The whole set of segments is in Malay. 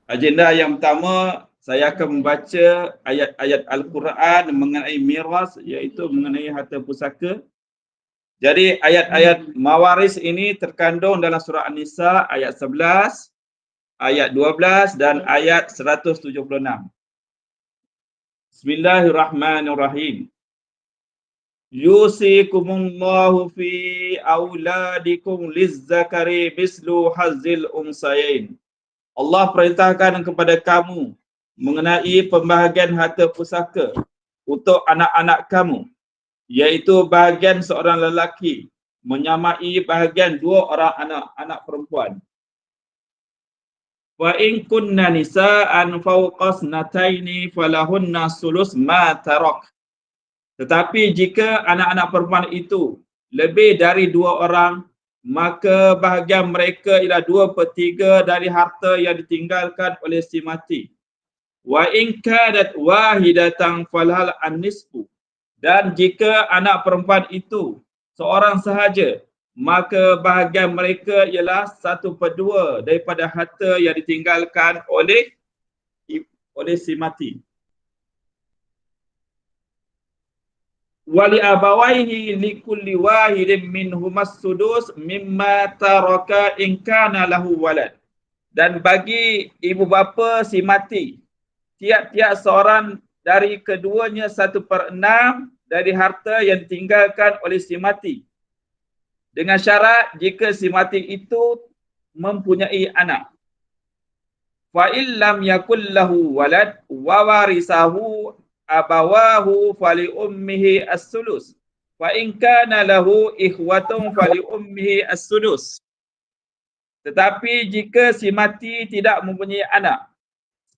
Agenda yang pertama, saya akan membaca ayat-ayat Al-Quran mengenai miras, iaitu mengenai harta pusaka. Jadi ayat-ayat mawaris ini terkandung dalam surah An-Nisa ayat 11, ayat 12 dan ayat 176. Bismillahirrahmanirrahim. Yusikumullahu fi auladikum lizzakari mislu hazzil unsayain. Allah perintahkan kepada kamu mengenai pembahagian harta pusaka untuk anak-anak kamu, iaitu bahagian seorang lelaki menyamai bahagian dua orang anak perempuan. Wa in kunna nisa'an fawqa snataini falahunna sulus ma tarak. Tetapi jika anak-anak perempuan itu lebih dari dua orang, maka bahagian mereka ialah 2/3 dari harta yang ditinggalkan oleh si mati. Wa in kadat wahidatan falhal an-nisfu. Dan jika anak perempuan itu seorang sahaja, maka bahagian mereka ialah 1/2 daripada harta yang ditinggalkan oleh si mati. Wali abawaihi likulli wahidin minhumas sudus mimma taraka in kana lahu walad. Dan bagi ibu bapa si mati, tiap-tiap seorang dari keduanya 1/6 dari harta yang ditinggalkan oleh si mati. Dengan syarat jika si mati itu mempunyai anak. Fa illam yakul lahu walad wa warisahu abawahu fali ummihi as-sulus. Fa in kana lahu ikhwatun fali ummihi as-sudus. Tetapi jika si mati tidak mempunyai anak,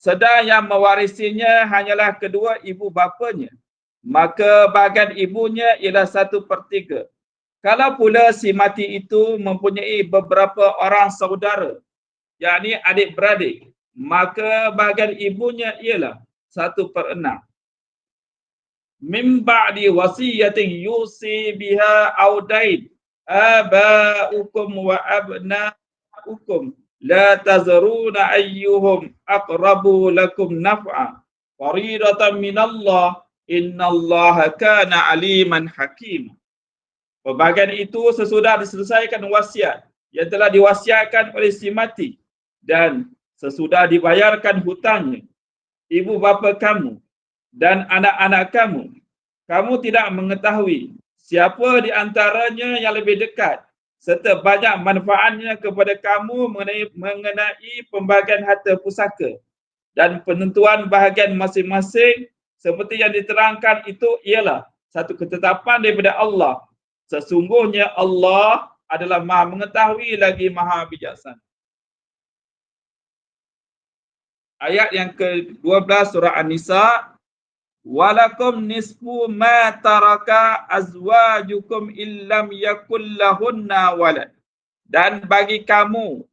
sedang yang mewarisinya hanyalah kedua ibu bapanya, maka bahagian ibunya ialah 1/3. Kalau pula si mati itu mempunyai beberapa orang saudara, yakni adik-beradik, maka bahagian ibunya ialah 1/6. Min ba'di wasiyatin yusi biha audain aba'ukum wa abna'ukum la tazaruna ayyuhum aqrabu lakum naf'a faridatan minallah innallaha kana aliman hakim. Pembahagian itu sesudah diselesaikan wasiat yang telah diwasiatkan oleh si mati dan sesudah dibayarkan hutangnya, ibu bapa kamu dan anak-anak kamu, kamu tidak mengetahui siapa di antaranya yang lebih dekat serta banyak manfaatnya kepada kamu mengenai pembahagian harta pusaka dan penentuan bahagian masing-masing seperti yang diterangkan itu ialah satu ketetapan daripada Allah. Sesungguhnya Allah adalah Maha mengetahui lagi Maha bijaksana. Ayat yang ke-12 surah An-Nisa. Walakum nisfu ma taraka azwajukum illam yakul lahunna walad. Dan bagi kamu,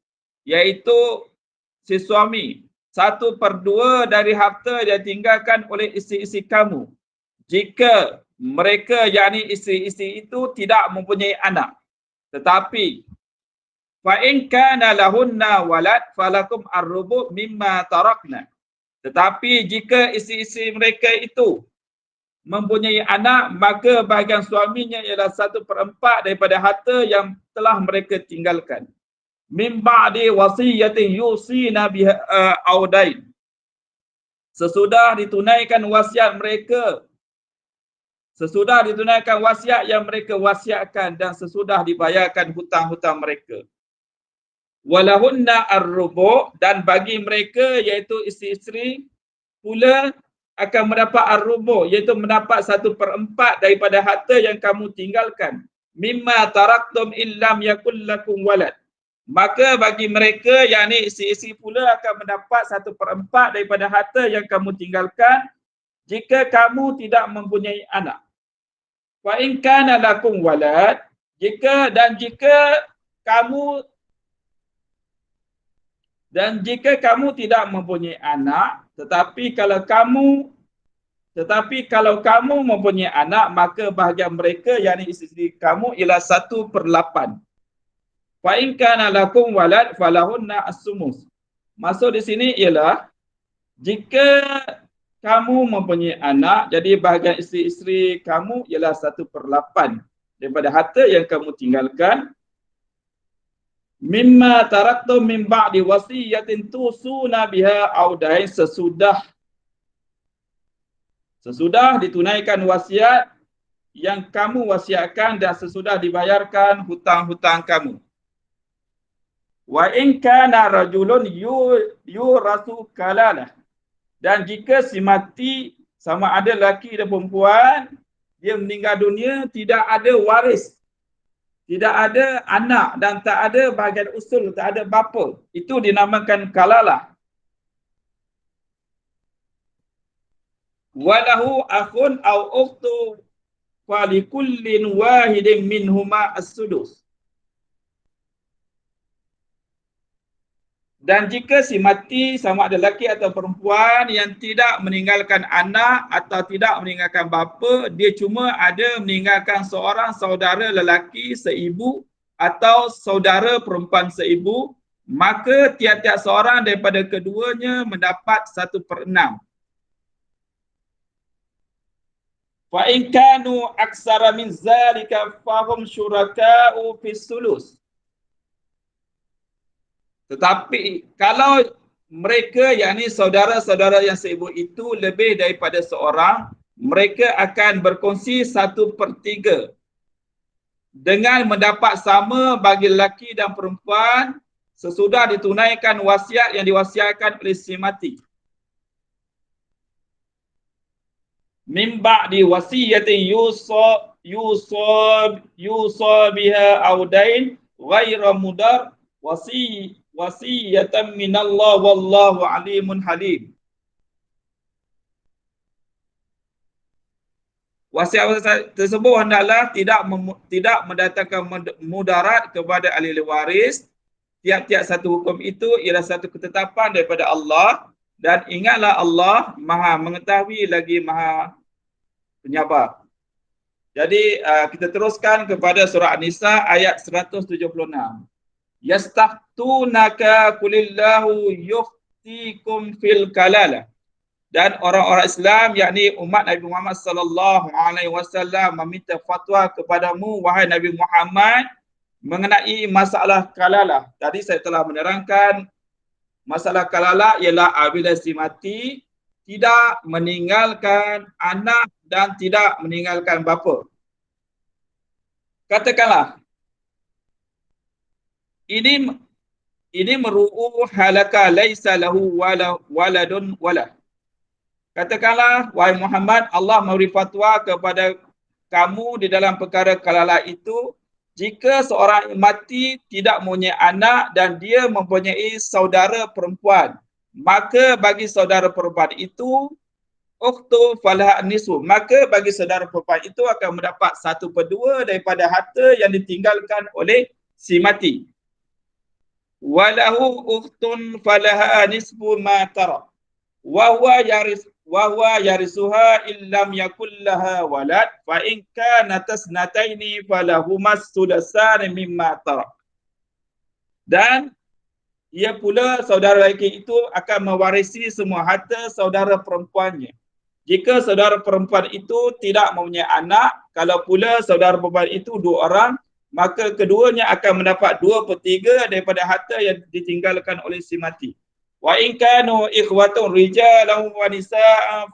iaitu si suami, 1/2 dari harta yang ditinggalkan oleh isteri-isteri kamu, jika mereka, yakni isteri-isteri itu tidak mempunyai anak. Tetapi fa in kana lahunna walad falakum ar-rubu' mimma tarakna. Tetapi jika isteri-isteri mereka itu mempunyai anak, maka bahagian suaminya ialah 1/4 daripada harta yang telah mereka tinggalkan. Min ba'di wasiyatin yusina biha audain. Sesudah ditunaikan wasiat mereka, sesudah ditunaikan wasiat yang mereka wasiatkan dan sesudah dibayarkan hutang-hutang mereka. Walahunna ar-rubu', dan bagi mereka iaitu isteri-isteri pula akan mendapat ar-rubu', iaitu mendapat 1/4 daripada harta yang kamu tinggalkan. Mimma taraktum illam yakul lakum walad. Maka bagi mereka, yakni isteri-isteri pula akan mendapat 1/4 daripada harta yang kamu tinggalkan jika kamu tidak mempunyai anak. Wa in kana lakum walad, jika kamu tidak mempunyai anak, tetapi kalau kamu mempunyai anak, maka bahagian mereka, yakni isteri kamu, ialah 1/8. Fa in kana lakum walad falahunna as-sumus. Maksud di sini ialah jika kamu mempunyai anak, jadi bahagian isteri-isteri kamu ialah 1/8 daripada harta yang kamu tinggalkan. Mimma taraktum min ba'di wasiyatin tusuna biha au dain, sesudah ditunaikan wasiat yang kamu wasiatkan dan sesudah dibayarkan hutang-hutang kamu. Wa in kana rajulun yurasu kalalah, dan jika si mati sama ada lelaki dan perempuan, dia meninggal dunia tidak ada waris, tidak ada anak dan tak ada bahagian usul, tak ada bapa, itu dinamakan kalalah. Walahu akhun au ukhtu falikullin wahidin minhuma as-sudus. Dan jika si mati sama ada lelaki atau perempuan yang tidak meninggalkan anak atau tidak meninggalkan bapa, dia cuma ada meninggalkan seorang saudara lelaki seibu atau saudara perempuan seibu, maka tiap-tiap seorang daripada keduanya mendapat 1/6. Fa in kanu aksara min zalika fahum syuraka'u fis sulus. Tetapi kalau mereka, yakni saudara-saudara yang seibu itu lebih daripada seorang, mereka akan berkongsi 1/3 dengan mendapat sama bagi lelaki dan perempuan sesudah ditunaikan wasiat yang diwasiatkan oleh si mati. Min ba'di wasiyatin yusa biha audain ghaira mudar wasiyatan minallah wallahu alimun halim. Wasiat tersebut hendaklah tidak mendatangkan mudarat kepada ahli waris. Tiap-tiap satu hukum itu ialah satu ketetapan daripada Allah, dan ingatlah Allah Maha mengetahui lagi Maha penyabar. Jadi kita teruskan kepada surah An-Nisa ayat 176. Yastaftunaka qulillahu yuftikum fil kalalah. Dan orang-orang Islam, yakni umat Nabi Muhammad sallallahu alaihi wasallam, meminta fatwa kepadamu wahai Nabi Muhammad mengenai masalah kalalah. Tadi saya telah menerangkan masalah kalalah ialah apabila si mati tidak meninggalkan anak dan tidak meninggalkan bapa. Katakanlah ini meru'u halaka laisa lahu waladun wala. Katakanlah wahai Muhammad, Allah memberi fatwa kepada kamu di dalam perkara kalalah itu, jika seorang mati tidak mempunyai anak dan dia mempunyai saudara perempuan, maka bagi saudara perempuan itu ukhtu falaha nisfu, maka bagi saudara perempuan itu akan mendapat 1/2 daripada harta yang ditinggalkan oleh si mati. Walahu ukhtun falaha nisfu ma tarak wa huwa yarisuha illam yakul laha walad fa in kana tasnataini falahumas sudasan mimma tarak. Dan ia pula saudara lelaki itu akan mewarisi semua harta saudara perempuannya. Jika saudara perempuan itu tidak mempunyai anak, kalau pula saudara perempuan itu 2 orang, maka keduanya akan mendapat 2/3 daripada harta yang ditinggalkan oleh si mati. Wa in kanu ikhwatun rijalan wa nisaan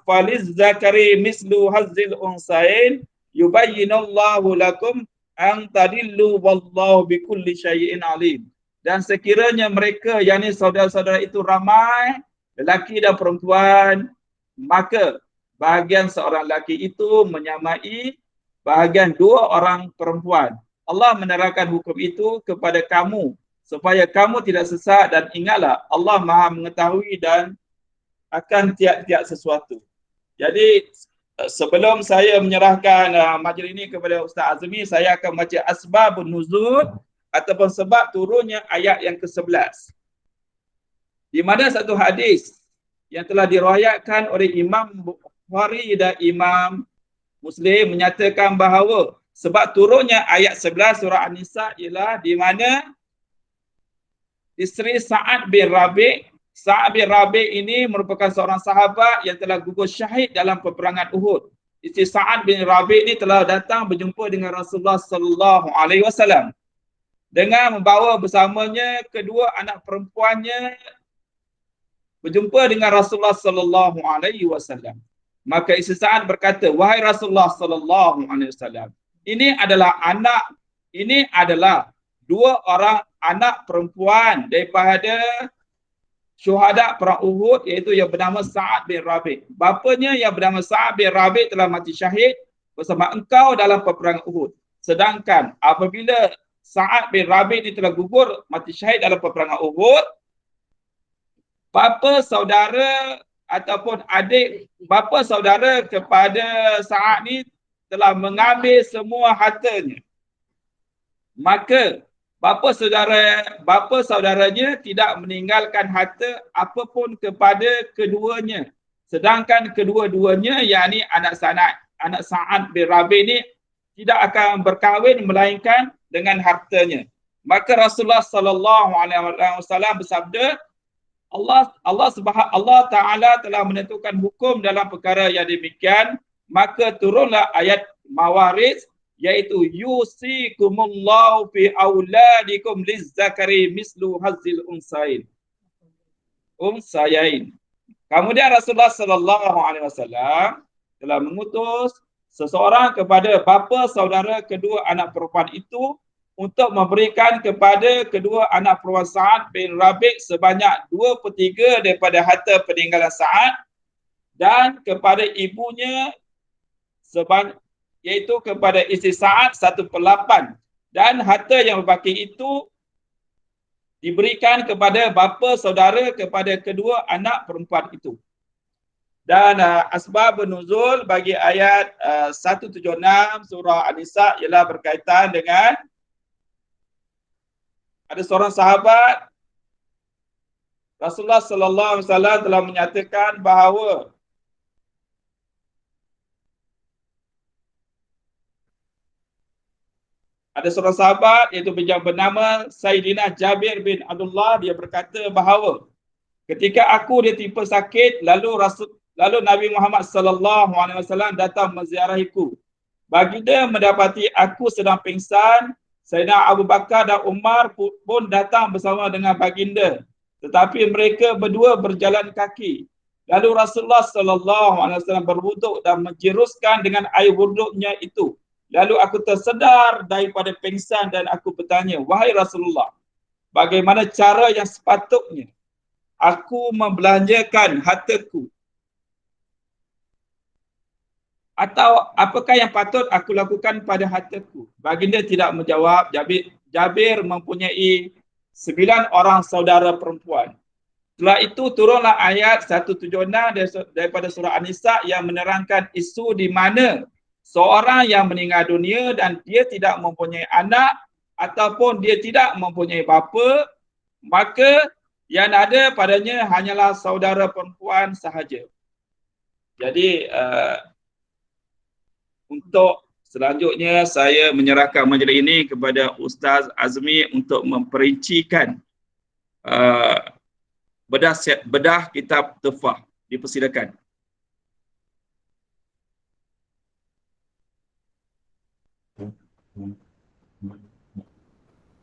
faliz zakari mislu hazzil unsayin yubayyinallahu lakum an tadillu wallahu bikulli syai'in alim. Dan sekiranya mereka, yakni saudara-saudara itu ramai, lelaki dan perempuan, maka bahagian seorang lelaki itu menyamai bahagian 2 orang perempuan. Allah menerangkan hukum itu kepada kamu supaya kamu tidak sesat, dan ingatlah Allah Maha mengetahui dan akan tiap-tiap sesuatu. Jadi sebelum saya menyerahkan majlis ini kepada Ustaz Azmi, saya akan baca asbabun nuzul ataupun sebab turunnya ayat yang ke-11. Di mana satu hadis yang telah diriwayatkan oleh Imam Bukhari dan Imam Muslim menyatakan bahawa sebab turunnya ayat 11 surah An-Nisa ialah di mana isteri Sa'ad bin Rabi'. Sa'ad bin Rabi' ini merupakan seorang sahabat yang telah gugur syahid dalam peperangan Uhud. Isteri Sa'ad bin Rabi' ini telah datang berjumpa dengan Rasulullah sallallahu alaihi wasallam dengan membawa bersamanya kedua anak perempuannya berjumpa dengan Rasulullah sallallahu alaihi wasallam. Maka isteri Sa'ad berkata, "Wahai Rasulullah sallallahu alaihi wasallam, ini adalah dua orang anak perempuan daripada syuhada perang Uhud, iaitu yang bernama Sa'ad bin Rabi'. Bapanya yang bernama Sa'ad bin Rabi' telah mati syahid bersama engkau dalam peperangan Uhud. Sedangkan apabila Sa'ad bin Rabi' ini telah gugur mati syahid dalam peperangan Uhud, bapa saudara ataupun adik bapa saudara kepada Sa'ad ni telah mengambil semua hartanya. Maka bapa saudaranya tidak meninggalkan harta apapun kepada keduanya. Sedangkan kedua-duanya, yakni anak Sa'ad bin Rabi' ni tidak akan berkahwin melainkan dengan hartanya. Maka Rasulullah sallallahu alaihi wasallam bersabda, Allah Ta'ala telah menentukan hukum dalam perkara yang demikian, maka turunlah ayat mawaris, iaitu yusikumullahu fi auladikum lizzakari mislu hazzil unsayain. Kemudian Rasulullah sallallahu alaihi wasallam telah mengutus seseorang kepada bapa saudara kedua anak perempuan itu untuk memberikan kepada kedua anak perempuan Sa'ad bin Rabi' sebanyak 2/3 daripada harta peninggalan Sa'ad, dan kepada ibunya iaitu kepada isteri Sa'ad 1/8, dan harta yang berbaki itu diberikan kepada bapa saudara kepada kedua anak perempuan itu. Dan asbab nuzul bagi ayat 176 surah An-Nisa ialah berkaitan dengan ada seorang sahabat Rasulullah sallallahu alaihi wasallam telah menyatakan bahawa ada seorang sahabat iaitu yang bernama Sayyidina Jabir bin Abdullah, dia berkata bahawa ketika aku ditimpa sakit, lalu Nabi Muhammad sallallahu alaihi wasallam datang menziarahiku. Baginda mendapati aku sedang pingsan, Sayyidina Abu Bakar dan Umar pun datang bersama dengan baginda, tetapi mereka berdua berjalan kaki. Lalu Rasulullah sallallahu alaihi wasallam berwuduk dan menjeruskan dengan air wuduknya itu. Lalu aku tersedar daripada pingsan dan aku bertanya, "Wahai Rasulullah, bagaimana cara yang sepatutnya aku membelanjakan hartaku? Atau apakah yang patut aku lakukan pada hartaku?" Baginda tidak menjawab. Jabir mempunyai 9 orang saudara perempuan. Setelah itu turunlah ayat 176 daripada surah An-Nisa yang menerangkan isu di mana seorang yang meninggal dunia dan dia tidak mempunyai anak ataupun dia tidak mempunyai bapa, maka yang ada padanya hanyalah saudara perempuan sahaja. Jadi untuk selanjutnya saya menyerahkan majlis ini kepada Ustaz Azmi untuk memperincikan bedah kitab Tufah. Dipersilakan.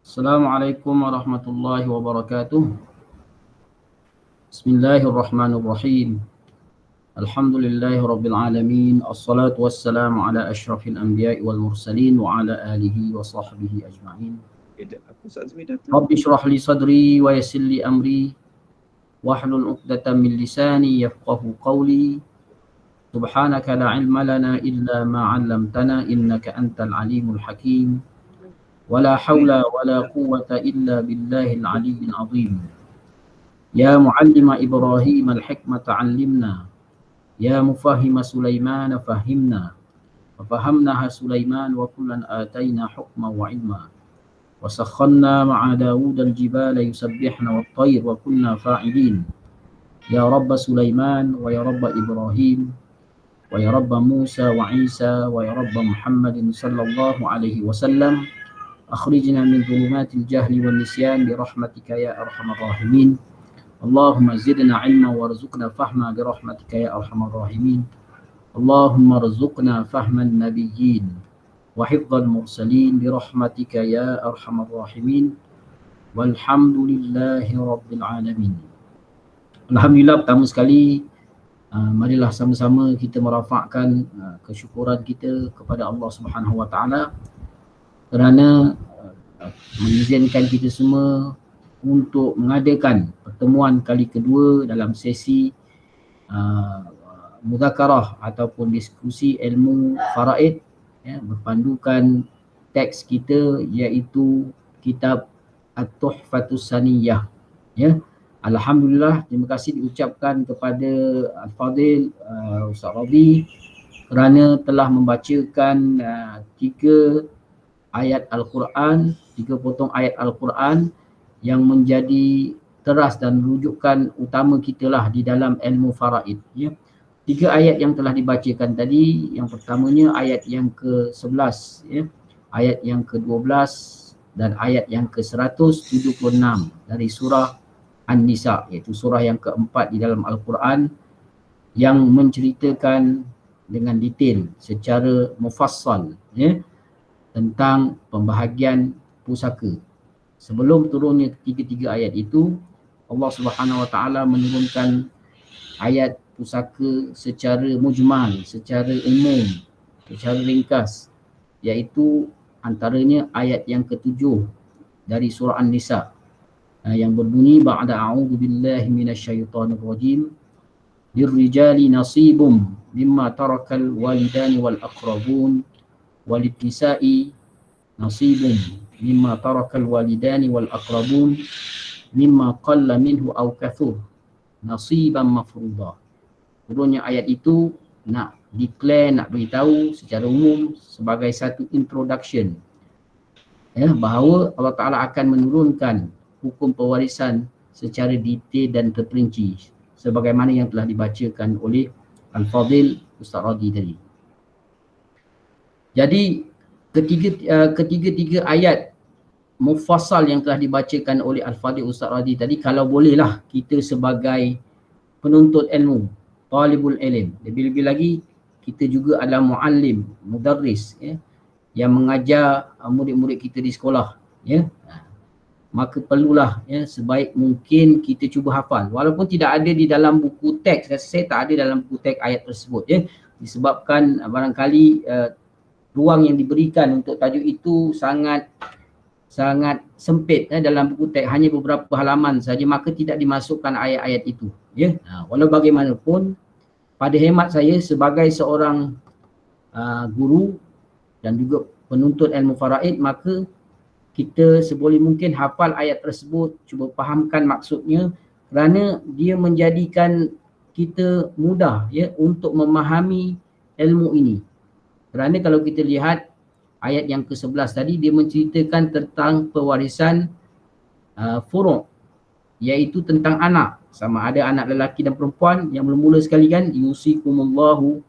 Assalamualaikum warahmatullahi wabarakatuh. Bismillahirrahmanirrahim. Alhamdulillahi rabbil alamin. Assalatu wassalamu ala asyrafil anbiya'i wal mursalin wa ala alihi wa sahbihi ajma'in. Rabbi shrah li sadri wa yassir li amri wahlul 'uqdatam min lisani yafqahu qawli. Subhanaka la ilma lana illa ma 'allamtana innaka antal alimul hakim. ولا حول ولا قوة إلا بالله العلي العظيم. يا معلم إبراهيم الحكمة علمنا، يا مفهم سليمان فهمنا، وفهمناها سليمان وكلا آتينا حكما وعلما، وسخرنا مع داود الجبال يسبحن والطير وكنا فاعلين. يا رب سليمان ويا رب إبراهيم ويا رب موسى وعيسى ويا رب محمد صلى الله عليه وسلم. أخرجنا من ظلمات الجهل والنسيان برحمتك يا أرحم الراحمين. اللهم زدنا علما وارزقنا فهما برحمتك يا أرحم الراحمين. اللهم ارزقنا فهم النبيين وحفظ المرسلين برحمتك يا أرحم الراحمين. والحمد لله رب العالمين. Alhamdulillah, pertama sekali marilah sama-sama kita merafakkan kesyukuran kita kepada Allah Subhanahu Wa Taala kerana mengizinkan kita semua untuk mengadakan pertemuan kali kedua dalam sesi mudzakarah ataupun diskusi ilmu faraid, ya, berpandukan teks kita iaitu kitab At-Tuhfatus Saniyah, ya. Alhamdulillah, terima kasih diucapkan kepada Al-Fadil Ustaz Radhi kerana telah membacakan 3 ayat Al-Quran, 3 potong ayat Al-Quran yang menjadi teras dan rujukan utama kita lah di dalam ilmu faraid, ya. 3 ayat yang telah dibacakan tadi, yang pertamanya ayat yang ke-11, ya, ayat yang ke-12 dan ayat yang ke-176 dari surah An-Nisa, iaitu surah yang keempat di dalam Al-Quran yang menceritakan dengan detail secara mufassal, ya, tentang pembahagian pusaka. Sebelum turunnya 3 ayat itu, Allah Subhanahu Wa Taala menurunkan ayat pusaka secara mujmal, secara umum, secara ringkas, iaitu antaranya ayat yang ke-7 dari surah An-Nisa yang berbunyi ba'da a'udzu billahi minasyaitonir rajim lirrijali nasibum mimma tarakal walidani wal aqrabun walidnisa'i nasibum mimma tarakal walidani wal aqrabun mimma qalla minhu aw kathur nasiban mafruḍa. Turunnya ayat itu nak declare, nak beritahu secara umum sebagai satu introduction, ya, bahawa Allah Ta'ala akan menurunkan hukum pewarisan secara detail dan terperinci sebagaimana yang telah dibacakan oleh Al-Fadil Ustaz Radhi tadi. Jadi ketiga-tiga ayat mufassal yang telah dibacakan oleh Al-Fadil Ustaz Radhi tadi, kalau bolehlah kita sebagai penuntut ilmu, talibul ilm, lebih-lebih lagi kita juga adalah muallim, mudarris, ya, yang mengajar murid-murid kita di sekolah, ya, maka perlulah, ya, sebaik mungkin kita cuba hafal walaupun tidak ada di dalam buku teks. Saya tak ada dalam buku teks ayat tersebut, ya, disebabkan barangkali ruang yang diberikan untuk tajuk itu sangat sempit, ya, dalam buku teks hanya beberapa halaman saja, maka tidak dimasukkan ayat-ayat itu, ya. Walau bagaimanapun, pada hemat saya sebagai seorang guru dan juga penuntut ilmu faraid, maka kita seboleh mungkin hafal ayat tersebut, cuba fahamkan maksudnya kerana dia menjadikan kita mudah, ya, untuk memahami ilmu ini. Kerana kalau kita lihat ayat yang ke-11 tadi, dia menceritakan tentang pewarisan furu', iaitu tentang anak, sama ada anak lelaki dan perempuan. Yang mula-mula sekali kan, yusikumullahu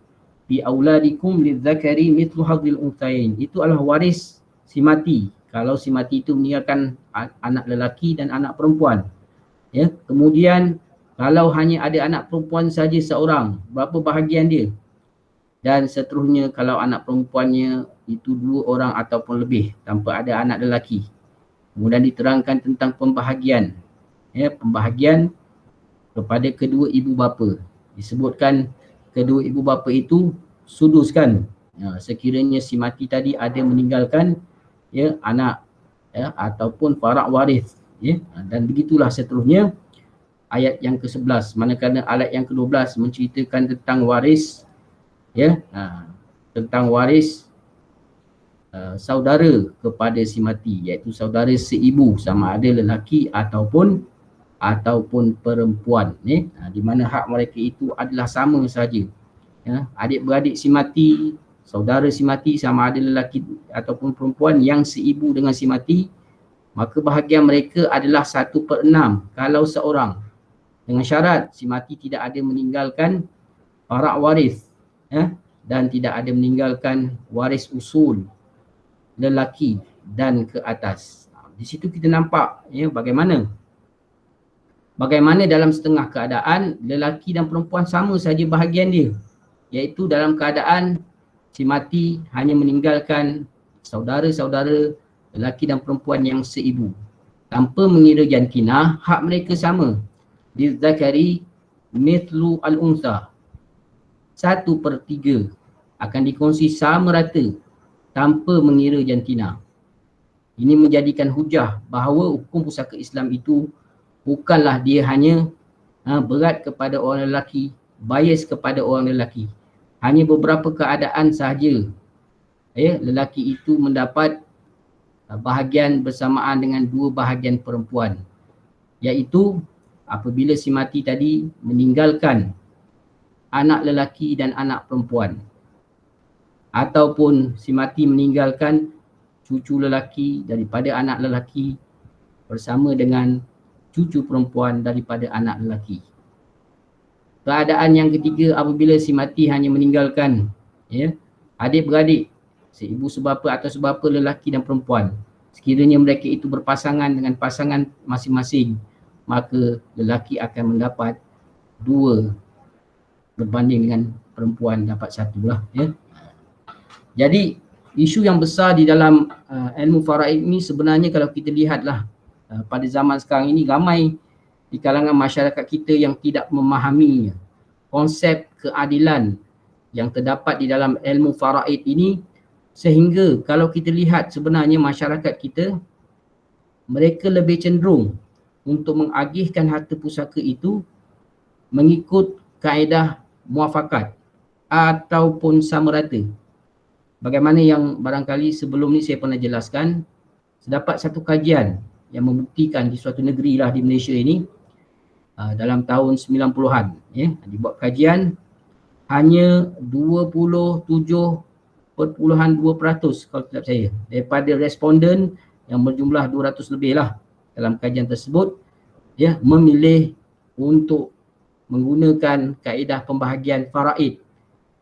bi auladikum lidzakari mithlu hadzil unthayain, itu adalah waris si mati. Kalau si mati itu meninggalkan anak lelaki dan anak perempuan, ya. Kemudian kalau hanya ada anak perempuan saja seorang, berapa bahagian dia? Dan seterusnya kalau anak perempuannya itu 2 orang ataupun lebih tanpa ada anak lelaki. Kemudian diterangkan tentang pembahagian, ya, pembahagian kepada kedua ibu bapa. Disebutkan kedua ibu bapa itu sudus kan, ya, sekiranya si mati tadi ada meninggalkan, ya, anak, ya, ataupun farak waris, ya, dan begitulah seterusnya ayat yang ke-11. Manakala ayat yang ke-12 menceritakan tentang waris, ya, tentang waris saudara kepada si mati, iaitu saudara seibu, sama ada lelaki ataupun perempuan, ya, di mana hak mereka itu adalah sama saja, ya. Adik-beradik si mati, saudara si mati, sama ada lelaki ataupun perempuan yang seibu dengan si mati, maka bahagian mereka adalah 1/6 kalau seorang, dengan syarat si mati tidak ada meninggalkan farak waris, ya, dan tidak ada meninggalkan waris usul lelaki dan ke atas. Di situ kita nampak ya bagaimana dalam setengah keadaan lelaki dan perempuan sama saja bahagian dia, iaitu dalam keadaan si mati hanya meninggalkan saudara-saudara lelaki dan perempuan yang seibu. Tanpa mengira jantina, hak mereka sama. Lizzakari mithlu al-unsa. 1/3 akan dikongsi sama rata tanpa mengira jantina. Ini menjadikan hujah bahawa hukum pusaka Islam itu bukanlah dia hanya berat kepada orang lelaki, bias kepada orang lelaki. Hanya beberapa keadaan sahaja lelaki itu mendapat bahagian bersamaan dengan dua bahagian perempuan, iaitu apabila si mati tadi meninggalkan anak lelaki dan anak perempuan, ataupun si mati meninggalkan cucu lelaki daripada anak lelaki bersama dengan cucu perempuan daripada anak lelaki. Keadaan yang ketiga apabila si mati hanya meninggalkan adik-beradik, seibu sebapa atau sebapa lelaki dan perempuan. Sekiranya mereka itu berpasangan dengan pasangan masing-masing, maka lelaki akan mendapat 2 berbanding dengan perempuan dapat 1 lah. Jadi isu yang besar di dalam ilmu faraid ini sebenarnya kalau kita lihatlah pada zaman sekarang ini ramai di kalangan masyarakat kita yang tidak memahami konsep keadilan yang terdapat di dalam ilmu faraid ini, sehingga kalau kita lihat sebenarnya masyarakat kita mereka lebih cenderung untuk mengagihkan harta pusaka itu mengikut kaedah muafakat ataupun sama rata. Bagaimana yang barangkali sebelum ni saya pernah jelaskan, terdapat satu kajian yang membuktikan di suatu negeri lah di Malaysia ini dalam tahun 90-an dibuat kajian, hanya 27.2% kalau tidak saya daripada responden yang berjumlah 200 lebih lah dalam kajian tersebut memilih untuk menggunakan kaedah pembahagian faraid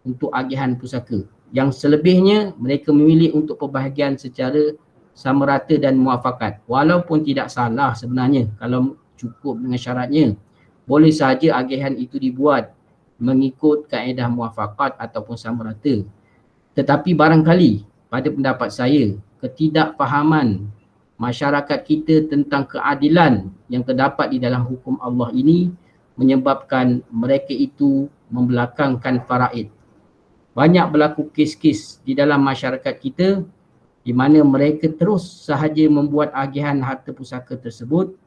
untuk agihan pusaka. Yang selebihnya mereka memilih untuk pembahagian secara sama rata dan muafakat. Walaupun tidak salah sebenarnya kalau cukup dengan syaratnya. Boleh sahaja agihan itu dibuat mengikut kaedah muafakat ataupun sama rata. Tetapi barangkali pada pendapat saya, ketidakfahaman masyarakat kita tentang keadilan yang terdapat di dalam hukum Allah ini menyebabkan mereka itu membelakangkan faraid. Banyak berlaku kes-kes di dalam masyarakat kita di mana mereka terus sahaja membuat agihan harta pusaka tersebut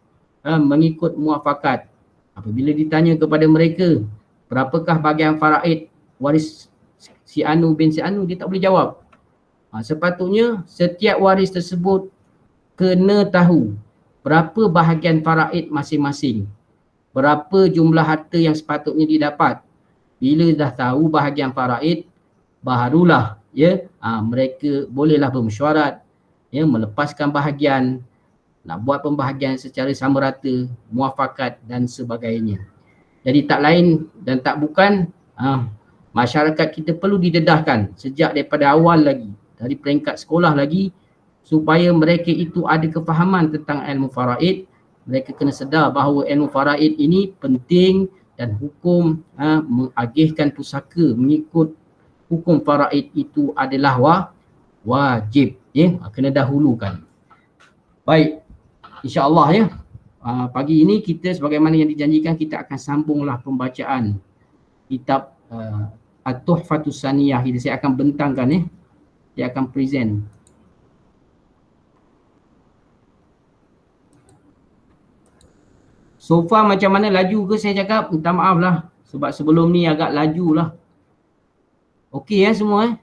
mengikut muafakat. Apabila ditanya kepada mereka, berapakah bahagian faraid waris si Anu bin si Anu, dia tak boleh jawab. Sepatutnya setiap waris tersebut kena tahu berapa bahagian faraid masing-masing, berapa jumlah harta yang sepatutnya didapat. Bila dah tahu bahagian faraid, barulah mereka bolehlah bermesyuarat melepaskan bahagian, nak buat pembahagian secara sama rata, muafakat dan sebagainya. Jadi tak lain dan tak bukan masyarakat kita perlu didedahkan sejak daripada awal lagi, dari peringkat sekolah lagi, supaya mereka itu ada kefahaman tentang ilmu faraid. Mereka kena sedar bahawa ilmu faraid ini penting dan hukum mengagihkan pusaka mengikut hukum faraid itu adalah wajib, kena dahulukan. Baik, insya-Allah pagi ini kita sebagaimana yang dijanjikan kita akan sambunglah pembacaan kitab At-Tuhfatus Saniyah. Saya akan bentangkan dia akan present. So far macam mana, laju ke saya cakap? Minta maaf lah sebab sebelum ni agak laju lah. Okey semua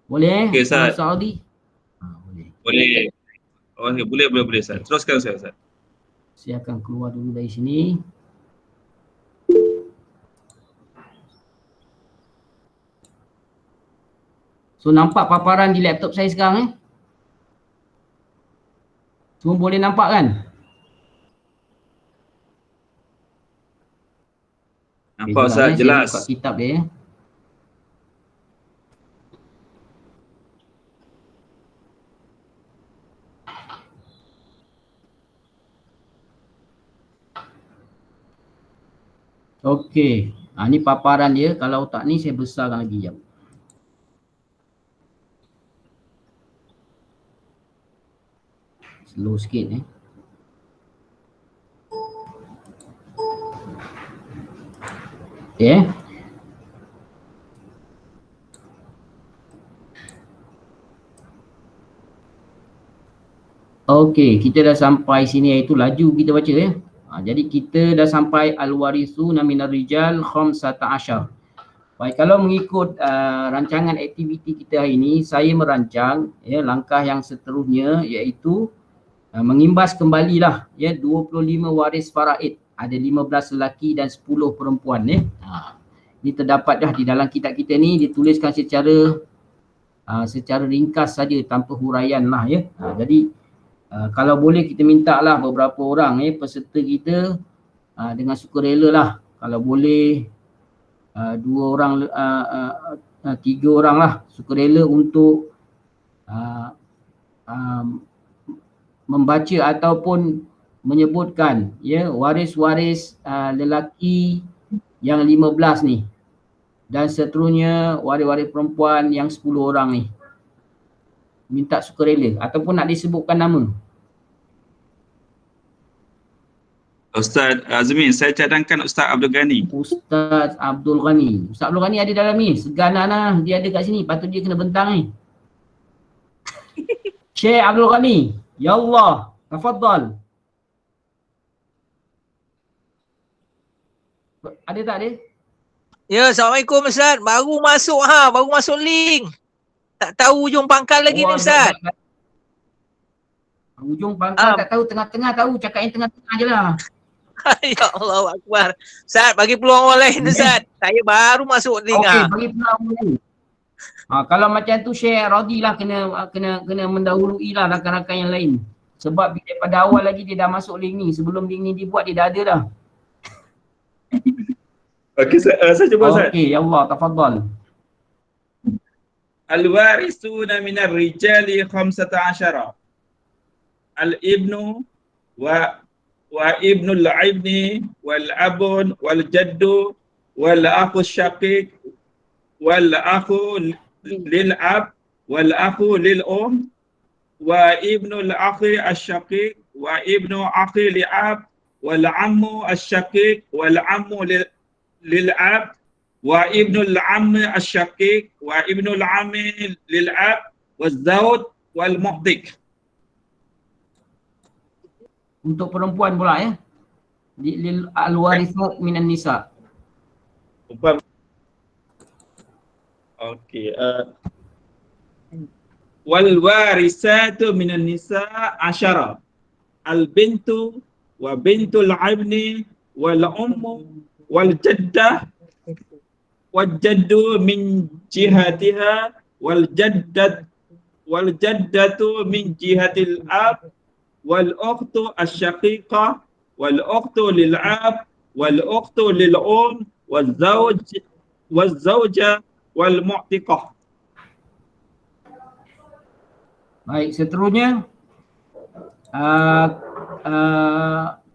Boleh Okey, Ustaz. Saudi? Boleh. Okay, boleh Ustaz. Teruskan Ustaz. Saya akan keluar dulu dari sini. So nampak paparan di laptop saya sekarang Semua boleh nampak kan? Nampak Ustaz, jelas. Saya buka kitab dia Okey. Ni paparan dia. Kalau tak ni saya besarkan lagi jap. Slow sikit Okay. Okey, kita dah sampai sini, iaitu laju kita baca jadi kita dah sampai al-warithuna minar rijal khamsata asyar. Baik, kalau mengikut rancangan aktiviti kita hari ini, saya merancang langkah yang seterusnya iaitu mengimbas kembalilah 25 waris faraid. Ada 15 lelaki dan 10 perempuan Ini terdapat dah di dalam kitab kita ni, dituliskan secara ringkas saja tanpa huraian lah jadi kalau boleh kita minta lah beberapa orang peserta kita dengan sukarela lah. Kalau boleh 2 orang, 3 orang lah sukarela untuk membaca ataupun menyebutkan waris-waris lelaki yang 15 ni dan seterusnya waris-waris perempuan yang 10 orang ni. Minta sukarela ataupun nak disebutkan nama. Ustaz Azmin, saya cadangkan Ustaz Abdul Ghani. Ustaz Abdul Ghani. Ustaz Abdul Ghani ada dalam ni. Seganan lah. Dia ada kat sini. Patut dia kena bentang ni. Syekh Abdul Ghani. Ya Allah. Tafadhal. Ada tak dia? Ya, Assalamualaikum Ustaz. Baru masuk link. Tak tahu ujung pangkal lagi ni Ustaz. Ujung pangkal tak tahu, tengah-tengah tahu. Cakap yang tengah-tengah je lah. Ya Allah Akbar. Ustaz, bagi peluang orang lain Ustaz. Saya baru masuk link. Okey, bagi peluang orang lain. Kalau macam tu Syekh Rodi lah kena mendahului lah rakan-rakan yang lain. Sebab daripada awal lagi dia dah masuk link ni. Sebelum link ni dibuat dia dah ada dah. Okey, saya cuba Ustaz. Okey, ya Allah, tafadhal. Al-warithuna minar rijali khamsata asyara. Al-ibnu wa ibnul ibni wal abun wal jaddu wal akhu syaqiq wal akhu lil ab wal akhu lil wa ibnul akhi asyaqiq wa ibnu akhi li ab wal ammu asyaqiq wal ammu lil ab wa ibnul ammi asyaqiq wa ibnul ammi lil ab waz zawj wal muhdik. Untuk perempuan pula lil al-warithat minan nisa. Okey. Wal warisatu minan nisa asyara. Al bintu wa bintul ibni wal ummu wal jaddah wal jaddu min jihatiha wal jaddatu min jihatil ab wal ukhtu asyaqiqah wal ukhtu lil ab wal ukhtu lil wal zawja wal mu'tiqah. Baik, seterusnya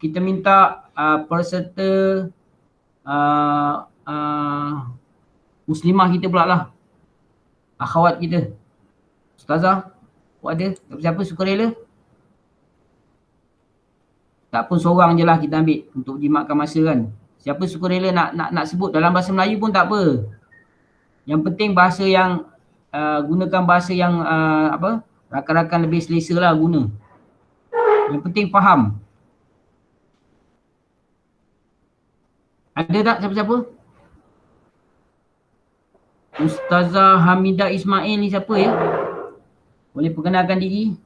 kita minta peserta muslimah kita pula lah, akhwat kita. Ustazah, ada siapa sukarela? Tak pun seorang je lah kita ambil untuk jimatkan masa kan. Siapa sukarela nak sebut dalam bahasa Melayu pun tak apa. Yang penting bahasa yang gunakan bahasa yang rakan-rakan lebih selesa lah guna. Yang penting faham. Ada tak siapa-siapa? Ustazah Hamidah Ismail ni siapa ya? Boleh perkenalkan diri?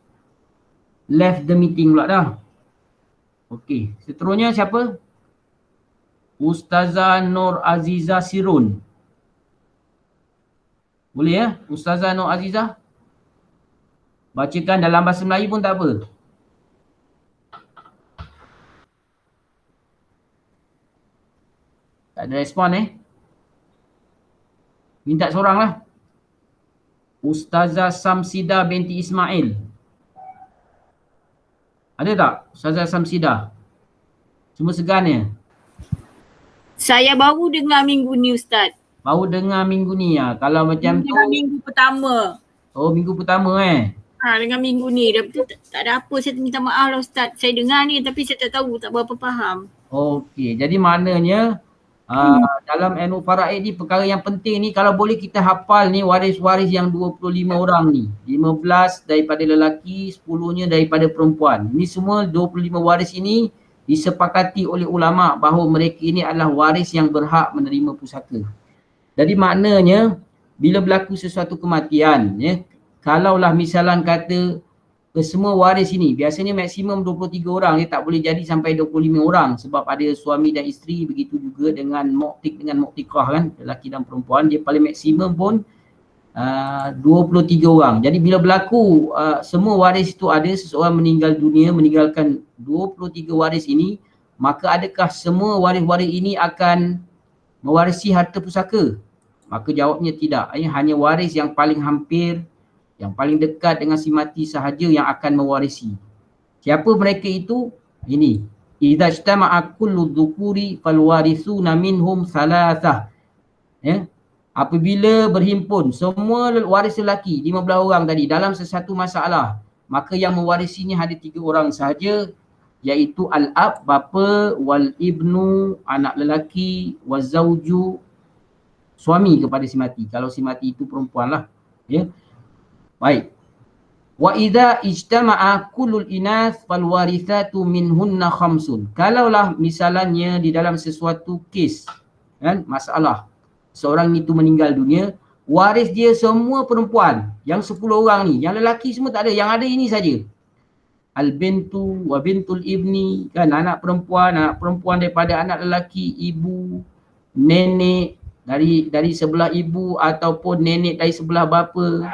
Left the meeting pula dah. Okey, seterusnya siapa? Ustazah Nur Azizah Sirun. Boleh ya? Ustazah Nur Azizah? Bacakan dalam bahasa Melayu pun tak apa. Tak ada respon Minta seorang lah. Ustazah Samsidah binti Ismail. Ada tak Ustazah Samsidah? Cuma segan Saya baru dengar minggu ni Ustaz. Baru dengar minggu ni ya. Kalau macam tu. Dengar minggu pertama. Oh, minggu pertama Dengan minggu ni. Dah betul tak ada apa. Saya minta maaf lah Ustaz. Saya dengar ni tapi saya tak tahu. Tak berapa faham. Okey. Jadi maknanya dalam ilmu faraid ni perkara yang penting ni kalau boleh kita hafal ni waris-waris yang 25 orang ni. 15 daripada lelaki, 10-nya daripada perempuan. Ini semua 25 waris ini disepakati oleh ulama bahawa mereka ini adalah waris yang berhak menerima pusaka. Jadi maknanya bila berlaku sesuatu kematian ya, kalaulah misalan kata semua waris ini biasanya maksimum 23 orang, dia tak boleh jadi sampai 25 orang sebab ada suami dan isteri, begitu juga dengan mu'tik dengan mu'tikah kan, lelaki dan perempuan, dia paling maksimum pun 23 orang. Jadi bila berlaku semua waris itu ada, seseorang meninggal dunia meninggalkan 23 waris ini, maka adakah semua waris-waris ini akan mewarisi harta pusaka? Maka jawabnya tidak. Hanya waris yang paling hampir, yang paling dekat dengan si mati sahaja yang akan mewarisi. Siapa mereka itu? Ini. Idza ijtama'a kullu dzukuri fal warithuna minhum thalathah. Ya. Apabila berhimpun semua waris lelaki 15 orang tadi dalam sesuatu masalah, maka yang mewarisinya ada 3 orang sahaja, iaitu al-ab, bapa, wal ibnu, anak lelaki, wazauju, suami kepada si mati. Kalau si mati itu perempuan lah. Ya. Baik. Wa idza ijtama'a kullul inath fal warithatu minhunna khamsun. Kalaulah misalnya di dalam sesuatu kes kan, masalah seorang itu meninggal dunia, waris dia semua perempuan, yang 10 orang ni, yang lelaki semua tak ada, yang ada ini saja. Al-bintu wa bintul ibni, kan, anak perempuan daripada anak lelaki, ibu, nenek dari sebelah ibu ataupun nenek dari sebelah bapa,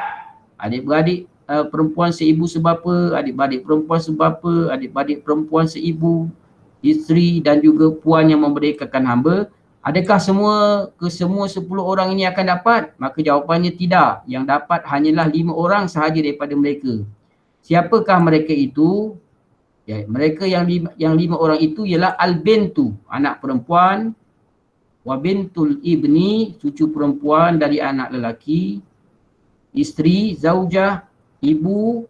adik-beradik perempuan seibu sebapa, adik-beradik perempuan sebapa, adik-beradik perempuan seibu, isteri dan juga puan yang memerdekakan hamba. Adakah semua 10 orang ini akan dapat? Maka jawapannya tidak. Yang dapat hanyalah 5 orang sahaja daripada mereka. Siapakah mereka itu? Ya, mereka yang 5 orang itu ialah al-bintu, anak perempuan, wa bintul ibni, cucu perempuan dari anak lelaki, isteri, zaujah, ibu,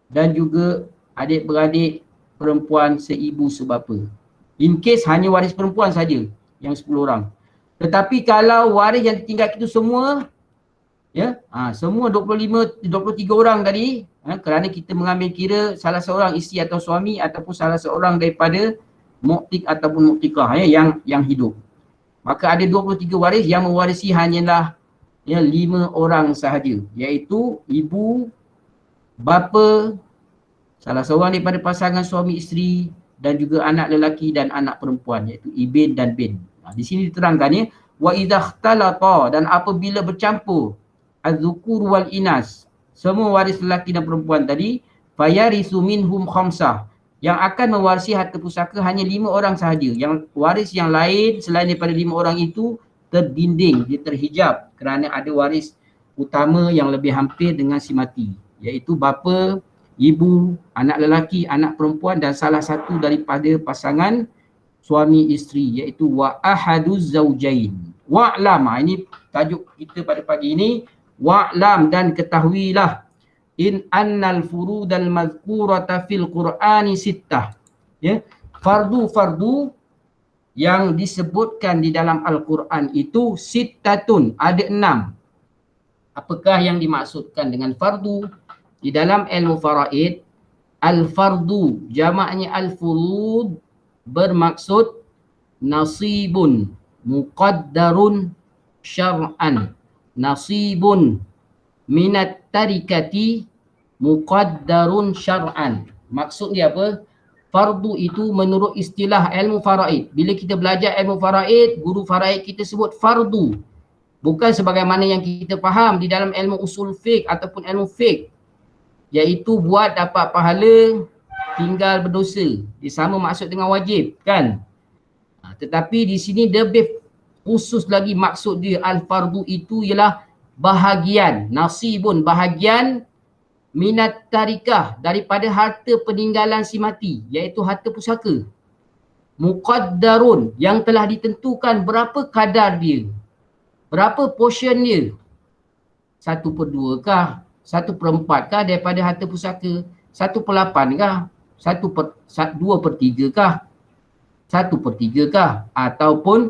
dan juga adik-beradik perempuan seibu sebapa. In case hanya waris perempuan saja yang 10 orang. Tetapi kalau waris yang ditinggal itu semua ya, semua 23 orang tadi, kerana kita mengambil kira salah seorang isteri atau suami ataupun salah seorang daripada mu'tik ataupun mu'tikah yang hidup. Maka ada 23 waris yang mewarisi hanyalah 5 orang sahaja, iaitu ibu, bapa, salah seorang daripada pasangan suami isteri dan juga anak lelaki dan anak perempuan, iaitu ibn dan bin. Di sini diterangkan wa idza ikhtalata, dan apabila bercampur az-zukur wal inas, semua waris lelaki dan perempuan tadi, fayarisu minhum khamsah, yang akan mewarisi harta pusaka hanya 5 orang sahaja. Yang waris yang lain selain daripada 5 orang itu terdinding, dia terhijab kerana ada waris utama yang lebih hampir dengan si mati, iaitu bapa, ibu, anak lelaki, anak perempuan dan salah satu daripada pasangan suami isteri, iaitu wa ahaduz zaujain. Wa'lam, ini tajuk kita pada pagi ini. Wa'lam, dan ketahuilah, in annal furudal mazkurata fil Qur'ani sittah. Ya, fardu-fardu yang disebutkan di dalam Al-Quran itu sittatun, ada 6. Apakah yang dimaksudkan dengan fardu? Di dalam ilmu faraid, al-fardu jamaknya al-furud bermaksud nasibun muqaddarun syar'an, nasibun minat tarikati muqaddarun syar'an. Maksud dia apa? Fardu itu menurut istilah ilmu faraid. Bila kita belajar ilmu faraid, guru faraid kita sebut fardu. Bukan sebagaimana yang kita faham di dalam ilmu usul fiqh ataupun ilmu fiqh, iaitu buat dapat pahala, tinggal berdosa. Dia sama maksud dengan wajib, kan? Tetapi di sini lebih khusus lagi, maksud dia al-fardu itu ialah bahagian, nasibun, bahagian minat tarikah, daripada harta peninggalan si mati, iaitu harta pusaka. muqaddarun, yang telah ditentukan berapa kadar dia, berapa portion dia, 1/2 kah, 1/4 kah daripada harta pusaka, 1/8 kah, 2/3 kah, 1/3 kah, ataupun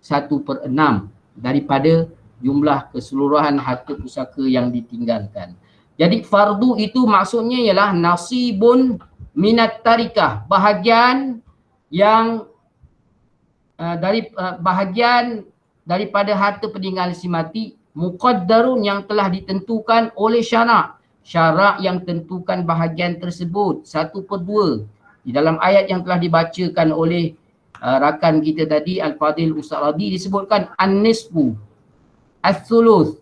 1/6 daripada jumlah keseluruhan harta pusaka yang ditinggalkan. Jadi fardu itu maksudnya ialah nasibun minat tarikah, bahagian yang bahagian daripada harta peninggalan si mati, muqaddarun, yang telah ditentukan oleh syarak. Syarak yang tentukan bahagian tersebut 1/2. Di dalam ayat yang telah dibacakan oleh rakan kita tadi, Al-Fadhil Ustaz Radi, disebutkan an-nisfu, as-thuluth,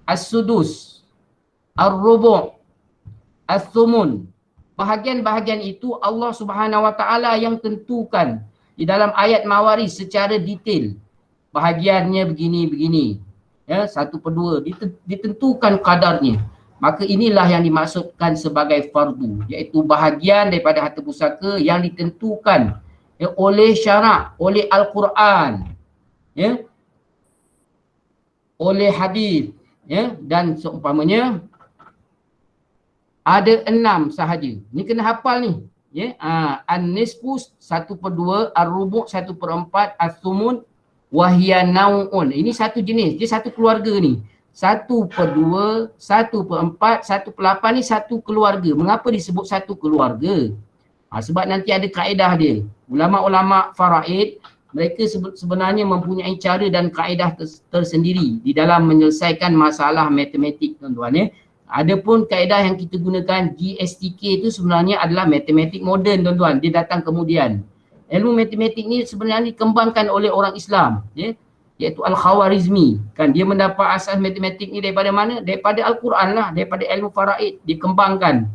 as-sudus, ar-rubu', as-thumun. Bahagian-bahagian itu Allah Subhanahu Wa Taala yang tentukan di dalam ayat Mawaris secara detail. Bahagiannya begini-begini. Ya, 1/2 ditentukan kadarnya. Maka inilah yang dimaksudkan sebagai fardu, iaitu bahagian daripada harta pusaka yang ditentukan oleh syarak, oleh Al-Quran, ya, oleh hadis, ya, dan seumpamanya ada 6 sahaja. Ni kena hafal ni, ya. An-nisfu 1/2, ar-rubu' 1/4, as-sumun wahia nau'un. Ini satu jenis, dia satu keluarga ni. 1/2, 1/4, 1/8 ni satu keluarga. Mengapa disebut satu keluarga? Sebab nanti ada kaedah dia. Ulama-ulama faraid, mereka sebenarnya mempunyai cara dan kaedah tersendiri di dalam menyelesaikan masalah matematik, tuan-tuan, ya. Adapun kaedah yang kita gunakan GSTK itu sebenarnya adalah matematik moden, tuan-tuan. Dia datang kemudian. Ilmu matematik ni sebenarnya dikembangkan oleh orang Islam, ya, iaitu Al-Khawarizmi. Kan dia mendapat asas matematik ni daripada mana? Daripada Al-Quran lah, daripada ilmu faraid dikembangkan.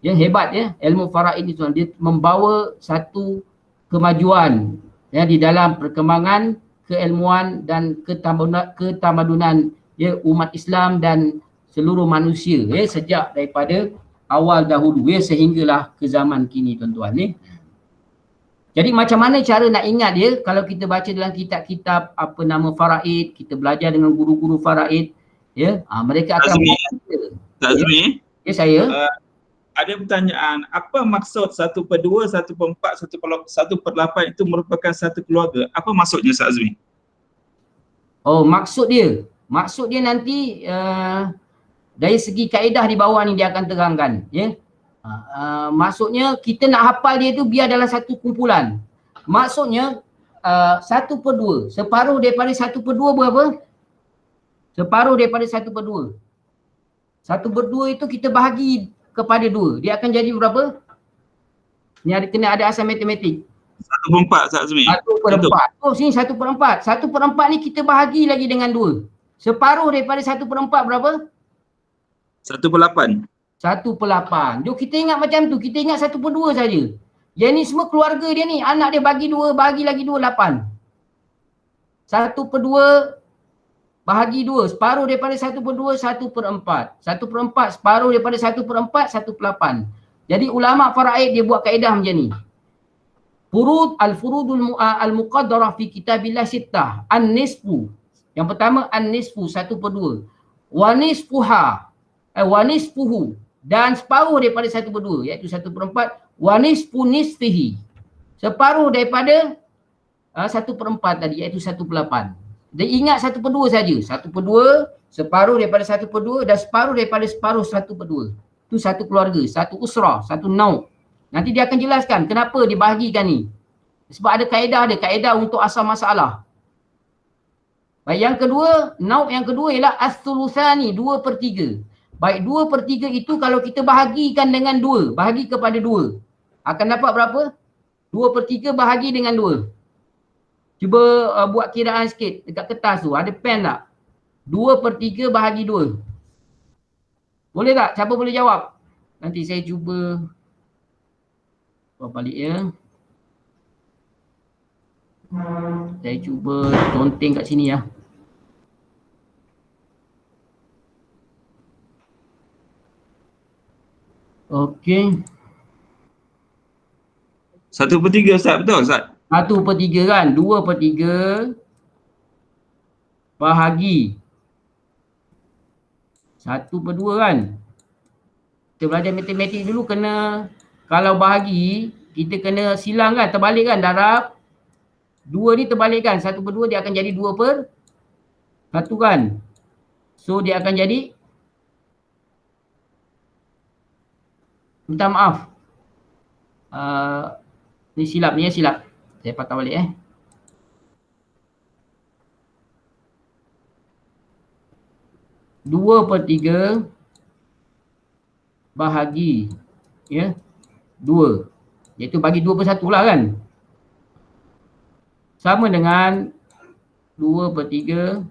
Ya, hebat, ya, ilmu faraid ni, tuan. Dia membawa satu kemajuan, ya, di dalam perkembangan keilmuan dan ketamadunan, ya, umat Islam dan seluruh manusia, ya, sejak daripada awal dahulu, ya, sehinggalah ke zaman kini, tuan-tuan, ya. Jadi macam mana cara nak ingat dia? Kalau kita baca dalam kitab-kitab apa nama faraid, kita belajar dengan guru-guru faraid, ya, mereka akan Azmi, ya, saya ada pertanyaan, apa maksud 1/2, 1/4, 1/8 itu merupakan satu keluarga? Apa maksudnya, Ustaz Azmi? Oh, maksud dia nanti dari segi kaedah di bawah ni dia akan terangkan, ya. Maksudnya kita nak hafal dia tu biar dalam satu kumpulan. Maksudnya 1/2, separuh daripada 1/2 berapa? Separuh daripada 1/2. 1/2 itu kita bahagi kepada 2. Dia akan jadi berapa? Ni kena ada asal matematik. 1/4, Ustaz Azmi. 1/4. Oh, sini 1/4. 1/4 ni kita bahagi lagi dengan 2. Separuh daripada 1/4 berapa? 1/8. 1/8. Jom kita ingat macam tu. Kita ingat 1/2 saja. Yang ni semua keluarga dia ni. Anak dia bagi 2, bahagi lagi 2, 8. 1/2 bahagi 2. Separuh daripada 1/2, 1/4. 1/4 separuh daripada 1/4, 1/8. Jadi ulama faraid dia buat kaedah macam ni. Al-furudul al-muqaddarah fi kitabillah sittah. An-nisfu. Yang pertama an-nisfu 1/2. Wa nisfuha. Wa nisfuhu. Dan separuh daripada 1/2 iaitu 1/4. Wa nisfu nisfihi. Separuh daripada 1/4 tadi iaitu 1/8. Dia ingat 1/2 saja. 1/2, separuh daripada 1/2 dan separuh daripada separuh 1/2. Itu satu keluarga, satu usrah, satu nau'. Nanti dia akan jelaskan kenapa dibahagikan ni. Sebab ada kaedah untuk asal masalah. Baik, yang kedua, nau' yang kedua ialah as-thulutsani, 2/3. Baik, 2/3 itu kalau kita bahagikan dengan 2, bahagi kepada 2, akan dapat berapa? 2/3 bahagi dengan 2. Cuba buat kiraan sikit dekat kertas tu. Ada pen tak? 2/3 bahagi 2. Boleh tak? Siapa boleh jawab? Nanti saya cuba buat balik, ya. Saya cuba conteng kat sini, ya. Okey. 1/3, Ustaz. Betul, Ustaz? 1/3 kan? 2/3 bahagi 1/2 kan? Kita belajar matematik dulu kena, kalau bahagi, kita kena silang kan, terbalik kan, darab 2 ni terbalik kan, 1/2 dia akan jadi 2/1 kan. So dia akan jadi, minta maaf, ni silap ni, silap. Saya patah balik 2/3 bahagi 2, iaitu bagi 2/1 lah kan. Sama dengan 2/3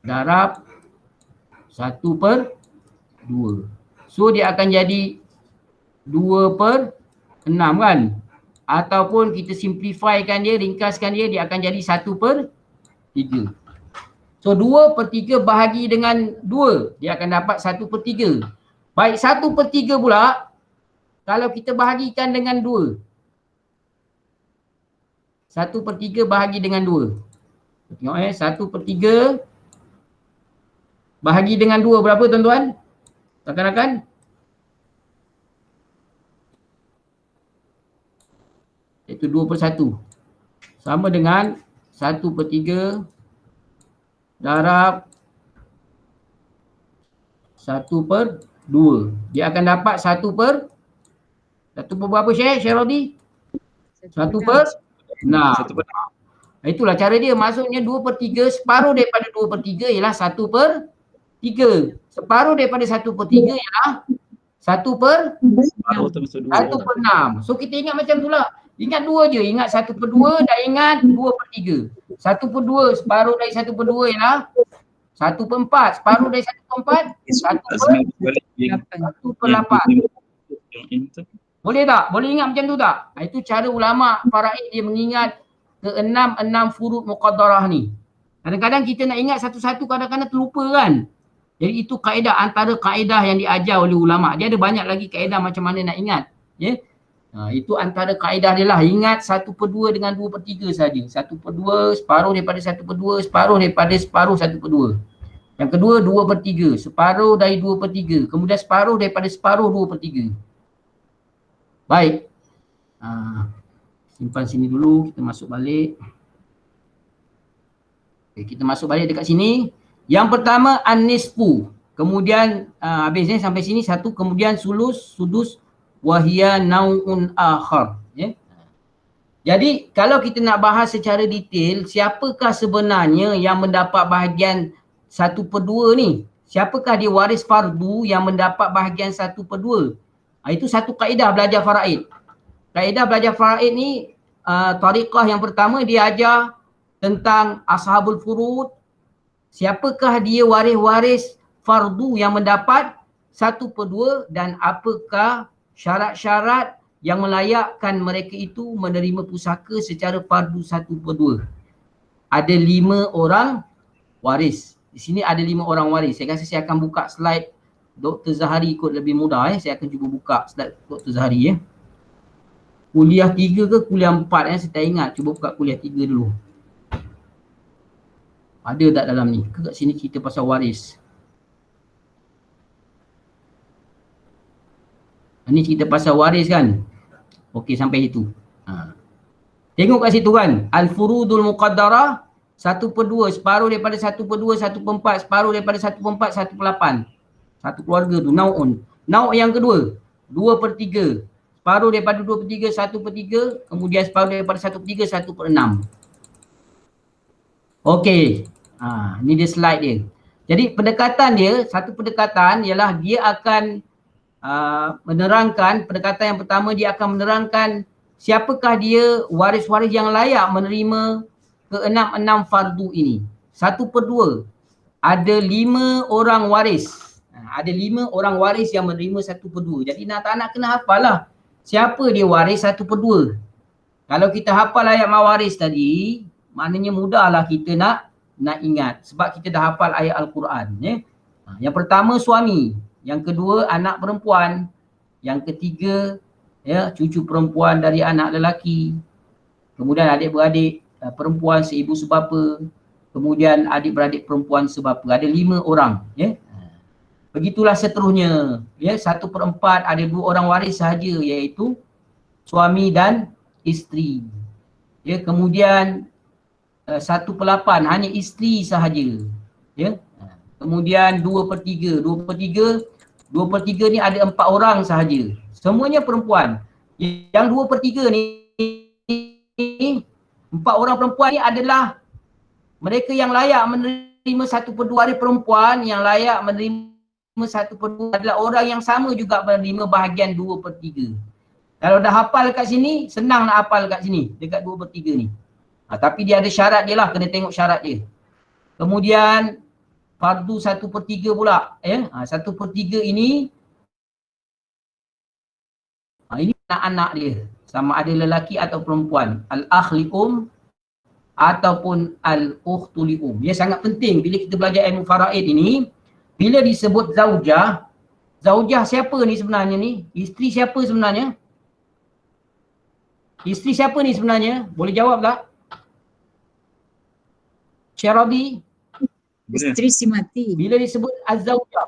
darab 1/2. So dia akan jadi 2/6 kan. Ataupun kita simplifykan dia, ringkaskan dia, dia akan jadi 1/3. So 2/3 bahagi dengan 2, dia akan dapat 1/3. Baik, 1/3 pula, kalau kita bahagikan dengan 2. 1/3 bahagi dengan 2. Tengok 1/3 bahagi dengan 2 berapa tuan-tuan? Rakan-rakan? Iaitu 2/1. Sama dengan 1/3 darab 1/2. Dia akan dapat 1 per berapa Syekh Rodi? 1/6. Itulah cara dia. Maksudnya 2/3, separuh daripada 2/3 ialah 1/3. Separuh daripada 1/3 ialah 1/6. So kita ingat macam tu lah. Ingat 2 je. Ingat 1/2 dan ingat 2/3. 1/2 separuh dari 1/2 ialah 1/4. Separuh dari 1/4 1/8. Boleh tak? Boleh ingat macam tu tak? Itu cara ulama faraid dia mengingat ke-6 furud muqaddarah ni. Kadang-kadang kita nak ingat satu-satu, kadang-kadang terlupa kan. Jadi itu kaedah, antara kaedah yang diajar oleh ulama. Dia ada banyak lagi kaedah macam mana nak ingat. Itu antara kaedah dia lah. Ingat 1/2 dengan 2/3 saja. 1/2 separuh daripada 1/2, separuh daripada separuh 1/2. Yang kedua 2/3, separuh dari 2/3. Kemudian separuh daripada separuh 2/3. Baik. Simpan sini dulu, kita masuk balik. Okay, kita masuk balik dekat sini. Yang pertama an-nisfu. Kemudian habis ni sampai sini satu, kemudian sulus, sudus, wahia nau'un akhar. Jadi kalau kita nak bahas secara detail, siapakah sebenarnya yang mendapat bahagian 1/2 ni? Siapakah dia waris fardu yang mendapat bahagian 1/2? Itu satu kaedah belajar faraid. Kaedah belajar faraid ni, tariqah yang pertama dia ajar tentang ashabul furud. Siapakah dia waris-waris fardu yang mendapat 1/2 dan apakah syarat-syarat yang melayakkan mereka itu menerima pusaka secara fardu 1/2. Ada 5 orang waris. Di sini ada 5 orang waris. Saya rasa saya akan buka slide Dr. Zahari ikut lebih mudah. Saya akan cuba buka slide Dr. Zahari. Kuliah 3 ke kuliah 4 saya tak ingat. Cuba buka kuliah 3 dulu. Ada tak dalam ni? Kat sini cerita pasal waris. Ini cerita pasal waris kan? Okey, sampai situ. Tengok kat situ kan? Al-furudul muqaddarah 1/2, separuh daripada 1/2, 1/4, separuh daripada 1/4, 1/8. Satu keluarga tu, nau'un. Nau' yang kedua, 2/3. Separuh daripada 2/3, 1/3, kemudian separuh daripada 1/3, 1/6. Okey. Ni dia slide dia. Jadi pendekatan dia, satu pendekatan ialah dia akan menerangkan, pendekatan yang pertama dia akan menerangkan siapakah dia waris-waris yang layak menerima ke-6 fardu ini. 1/2. Ada 5 orang waris. Ada 5 orang waris yang menerima 1/2. Jadi nak tak nak kena hafal lah. Siapa dia waris 1/2? Kalau kita hafal ayat mawaris tadi, maknanya mudahlah kita nak ingat. Sebab kita dah hafal ayat Al-Quran. Yang pertama suami. Yang kedua anak perempuan. Yang ketiga ya, cucu perempuan dari anak lelaki, kemudian adik-beradik perempuan seibu sebapa, kemudian adik-beradik perempuan sebapa. Ada 5 orang, ya. Begitulah seterusnya, ya. 1/4 ada 2 orang waris sahaja, iaitu suami dan isteri. Ya, kemudian 1/8 hanya isteri sahaja, ya. Kemudian 2/3 ni ada 4 orang sahaja, semuanya perempuan. Yang 2/3 ni 4 orang perempuan ni adalah mereka yang layak menerima 1/2 hari perempuan, yang layak menerima 1/2 adalah orang yang sama juga menerima bahagian 2/3. Kalau dah hafal kat sini, senang nak hafal kat sini, dekat 2/3 ni. Tapi dia ada syarat dia lah, kena tengok syarat dia. Kemudian fardu 1/3 pula, ya. 1/3 ini ini anak-anak dia, sama ada lelaki atau perempuan. Al-akh li ataupun al-ukhtu li Dia sangat penting bila kita belajar ilmu faraid ini. Bila disebut zaujah, zaujah siapa ni sebenarnya ni? Isteri siapa sebenarnya? Isteri siapa ni sebenarnya? Boleh jawab tak? Syarabi? Isteri si mati. Bila disebut az-zaujah,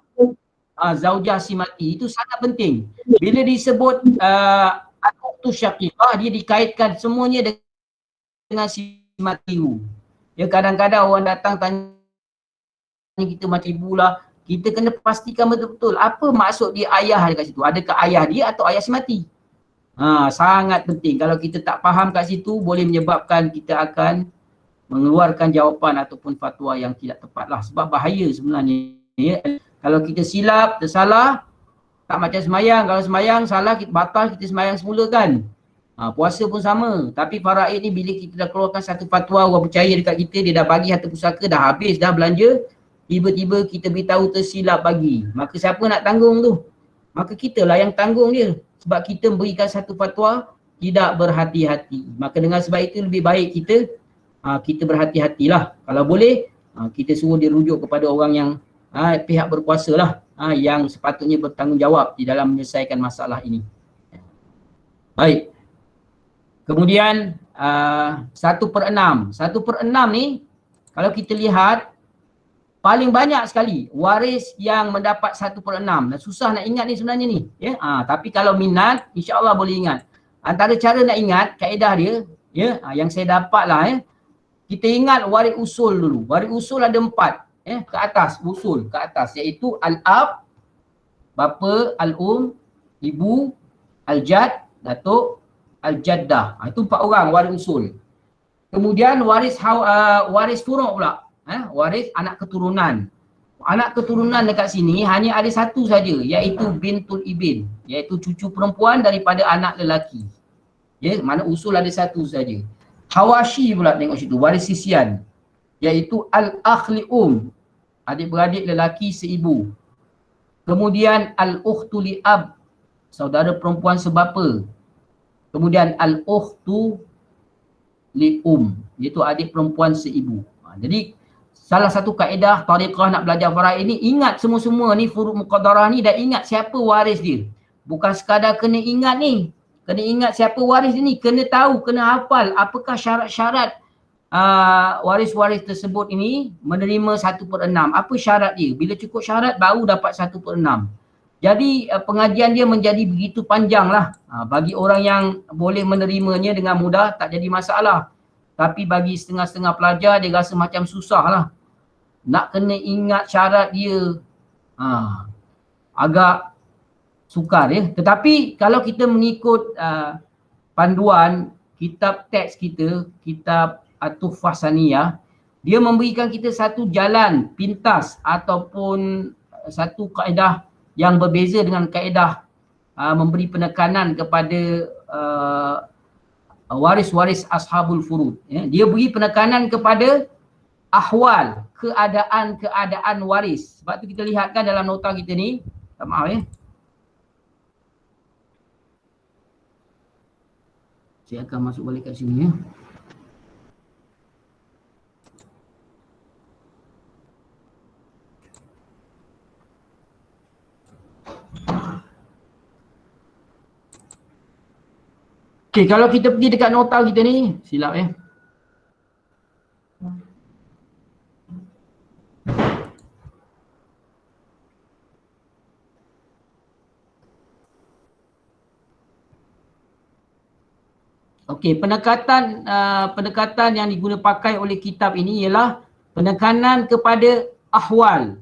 zaujah si mati, itu sangat penting. Bila disebut al-ukhtu syaqiqah, dia dikaitkan semuanya dengan si mati. Ya, kadang-kadang orang datang tanya kita macam ibu lah, kita kena pastikan betul-betul apa maksud dia ayah dekat situ. Adakah ayah dia atau ayah si mati? Sangat penting. Kalau kita tak faham kat situ, boleh menyebabkan kita akan mengeluarkan jawapan ataupun fatwa yang tidak tepat lah. Sebab bahaya sebenarnya, ya. Kalau kita silap, tersalah, tak macam semayang. Kalau semayang salah, kita batal, kita semayang semula kan. Puasa pun sama. Tapi faraid ni bila kita dah keluarkan satu fatwa, orang percaya dekat kita, dia dah bagi harta pusaka, dah habis, dah belanja, tiba-tiba kita beritahu tersilap bagi. Maka siapa nak tanggung tu? Maka kita lah yang tanggung dia. Sebab kita memberikan satu fatwa tidak berhati-hati. Maka dengan sebab itu lebih baik kita berhati-hatilah. Kalau boleh, kita suruh dia rujuk kepada orang yang pihak berkuasa lah, yang sepatutnya bertanggungjawab di dalam menyelesaikan masalah ini. Baik. Kemudian 1/6. 1/6 ni kalau kita lihat paling banyak sekali waris yang mendapat 1/6. Susah nak ingat ni sebenarnya ni, ya. Tapi kalau minat, insya-Allah boleh ingat. Antara cara nak ingat kaedah dia, ya, yang saya dapat lah, ya. Kita ingat waris usul dulu. Waris usul ada 4, ya, ke atas, usul ke atas, iaitu al-ab, bapa, al-um, ibu, al-jad, datuk, al-jaddah. Itu 4 orang waris usul. Kemudian waris furu' pula, waris anak keturunan. Anak keturunan dekat sini hanya ada satu saja, iaitu bintul ibn, iaitu cucu perempuan daripada anak lelaki. Ya, mana usul ada satu saja. Hawashi pula tengok situ, waris sisian, iaitu al-akh li adik-beradik lelaki seibu. Kemudian al-ukhtu li ab, saudara perempuan sebapa. Kemudian al-ukhtu li iaitu adik perempuan seibu. Jadi salah satu kaedah tariqah nak belajar faraid ini, ingat semua-semua ni furu' muqaddarah ni, dan ingat siapa waris dia. Bukan sekadar kena ingat ni, kena ingat siapa waris dia ni, kena tahu, kena hafal apakah syarat-syarat waris-waris tersebut ini menerima 1/6. Apa syarat dia? Bila cukup syarat baru dapat 1/6. Jadi pengajian dia menjadi begitu panjang lah. Bagi orang yang boleh menerimanya dengan mudah, tak jadi masalah. Tapi bagi setengah-setengah pelajar, dia rasa macam susah lah. Nak kena ingat syarat dia, agak sukar, ya. Tetapi kalau kita mengikut panduan kitab teks kita, kitab At-Tuhfah Saniyah, dia memberikan kita satu jalan pintas ataupun satu kaedah yang berbeza dengan kaedah memberi penekanan kepada waris-waris ashabul furud. Ya. Dia beri penekanan kepada ahwal, keadaan-keadaan waris. Sebab tu kita lihatkan dalam nota kita ni, maaf, ya. Saya akan masuk balik kat sini, ya. Okey, kalau kita pergi dekat nota kita ni, silap Okey, pendekatan yang diguna pakai oleh kitab ini ialah penekanan kepada ahwal.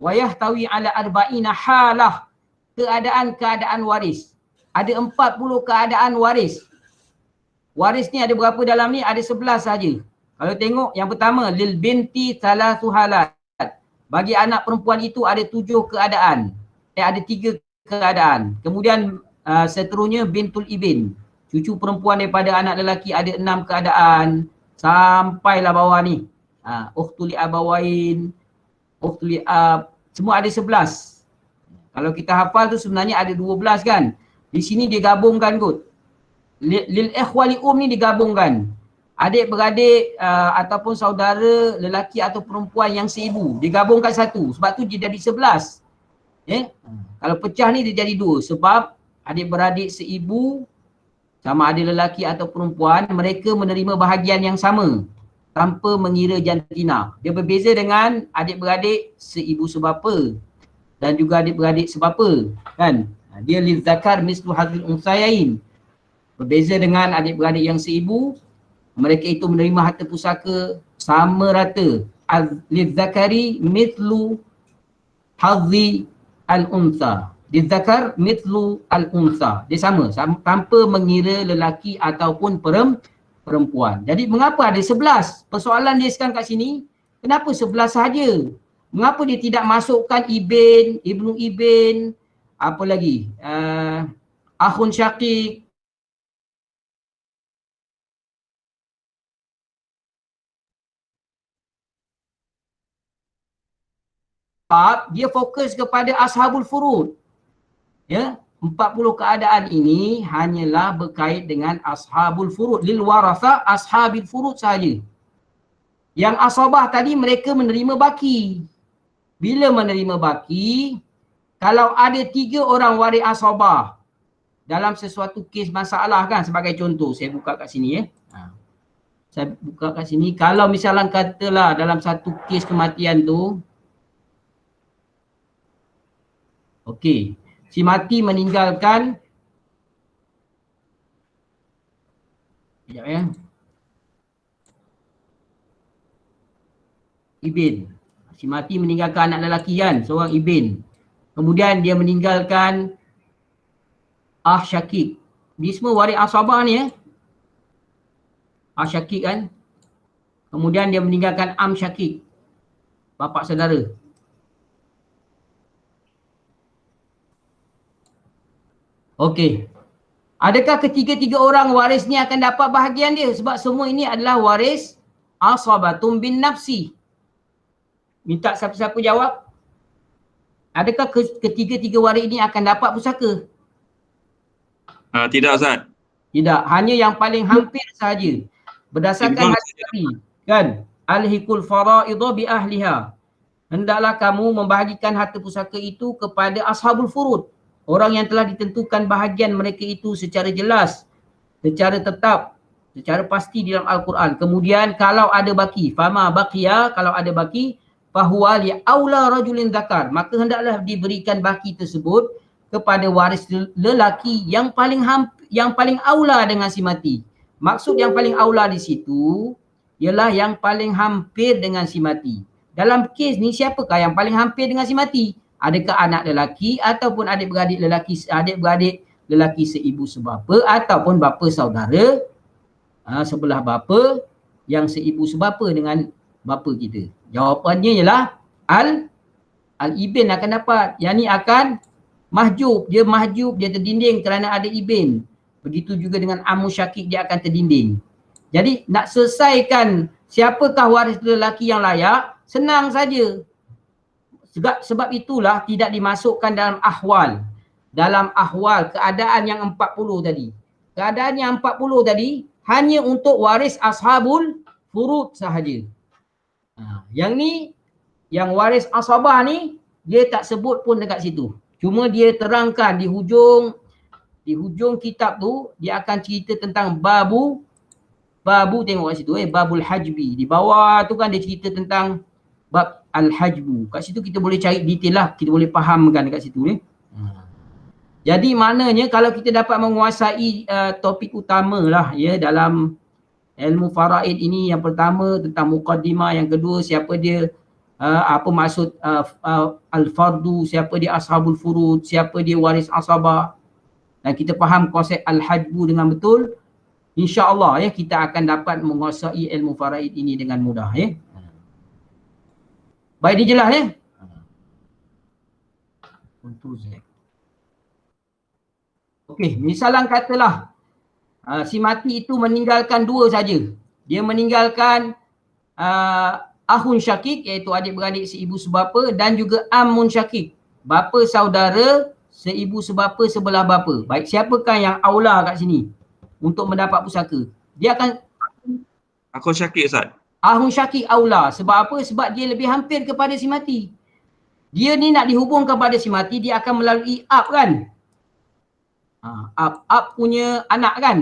Wa yahtawi ala arba'ina halah, keadaan-keadaan waris. Ada 40 keadaan waris. Waris ni ada berapa dalam ni? Ada 11 saja. Kalau tengok yang pertama, lil binti thalathu halat. Bagi anak perempuan itu ada 7 keadaan. Ada 3 keadaan. Kemudian seterusnya bintul ibn. Cucu perempuan daripada anak lelaki ada 6 keadaan. Sampailah bawah ni. Ukhtuli abawain, ukhtuli ab, semua ada 11. Kalau kita hafal tu sebenarnya ada 12 kan. Di sini dia gabungkan kot. Lil ikhwali ni digabungkan. Adik-beradik ataupun saudara lelaki atau perempuan yang seibu, digabungkan satu. Sebab tu dia jadi 11. Kalau pecah ni dia jadi 2. Sebab adik-beradik seibu, sama ada lelaki atau perempuan, mereka menerima bahagian yang sama tanpa mengira jantina. Dia berbeza dengan adik-beradik seibu sebapa dan juga adik-beradik sebapa, kan? Dia lizzakar mislu hadzil unsayain. Berbeza dengan adik-beradik yang seibu, mereka itu menerima harta pusaka sama rata. Lizzakari mithlu hadzi al-unsa. Lizzakar mithlu al-unsa. Dia sama tanpa mengira lelaki ataupun perempuan. Jadi mengapa ada 11? Persoalan dia sekarang kat sini, kenapa 11 sahaja? Mengapa dia tidak masukkan ibn, ibnu ibn, apa lagi? Akhun syaqiq. Dia fokus kepada ashabul furud. Ya, 40 keadaan ini hanyalah berkait dengan ashabul furud. Lil waratha ashabil furud sahaja. Yang asabah tadi mereka menerima baki. Bila menerima baki, kalau ada 3 orang waris asabah dalam sesuatu kes masalah kan, sebagai contoh, saya buka kat sini Saya buka kat sini. Kalau misalnya katalah dalam satu kes kematian tu, okey, si mati meninggalkan, sekejap ibn. Si mati meninggalkan anak lelaki kan, seorang ibn. Kemudian dia meninggalkan syakik. Dia semua waris asabah ni syakik kan. Kemudian dia meninggalkan syakik, bapa saudara. Okey. Adakah ketiga-tiga orang waris ni akan dapat bahagian dia? Sebab semua ini adalah waris asabatun bin nafsi. Minta siapa-siapa jawab. Adakah ketiga-tiga waris ini akan dapat pusaka? Tidak Ustaz. Tidak. Hanya yang paling hampir sahaja. Berdasarkan hadis Nabi, kan? Alhiqul fara'idha bi ahliha. Hendaklah kamu membahagikan harta pusaka itu kepada ashabul furud. Orang yang telah ditentukan bahagian mereka itu secara jelas, secara tetap, secara pasti di dalam Al-Quran. Kemudian kalau ada baki, fama baqiya, kalau ada baki, fahuwa li aula rajulin zakar, maka hendaklah diberikan baki tersebut kepada waris lelaki yang paling aula dengan si mati. Maksud yang paling aula di situ ialah yang paling hampir dengan si mati. Dalam kes ni siapakah yang paling hampir dengan si mati? Adakah anak lelaki ataupun adik-beradik lelaki seibu sebapa ataupun bapa saudara sebelah bapa yang seibu sebapa dengan bapa kita? Jawapannya ialah al-ibn akan dapat. Yang ni akan mahjub, dia terdinding kerana ada ibn. Begitu juga dengan amu syakik, dia akan terdinding. Jadi nak selesaikan siapakah waris lelaki yang layak, senang saja. Sebab itulah tidak dimasukkan dalam ahwal. Dalam ahwal keadaan yang 40 tadi. Keadaan yang 40 tadi hanya untuk waris ashabul furud sahaja. Yang ni, yang waris asabah ni, dia tak sebut pun dekat situ. Cuma dia terangkan di hujung Di hujung kitab tu dia akan cerita tentang babu tengok kat situ babul hajbi. Di bawah tu kan dia cerita tentang bab al-hajbu. Kat situ kita boleh cari detail lah, kita boleh fahamkan kat situ Jadi maknanya kalau kita dapat menguasai topik utama lah ya dalam ilmu faraid ini, yang pertama tentang muqaddimah, yang kedua siapa dia, apa maksud al-fardu, siapa dia ashabul furud, siapa dia waris asabah, dan kita faham konsep al-hajbu dengan betul, insya-Allah ya kita akan dapat menguasai ilmu faraid ini dengan mudah ya. Baik, dia jelas ya? Okey, misalan katalah si mati itu meninggalkan dua saja. Dia meninggalkan ahun syakik, iaitu adik-beradik seibu sebapa, dan juga amun syakik, bapa saudara seibu sebapa sebelah bapa. Baik, siapakah yang aula kat sini untuk mendapat pusaka? Dia akan Aku syakir Ustaz. ahun syakik aula. Sebab apa? Sebab dia lebih hampir kepada si mati. Dia ni nak dihubung kepada si mati, dia akan melalui ab kan? Ab punya anak kan?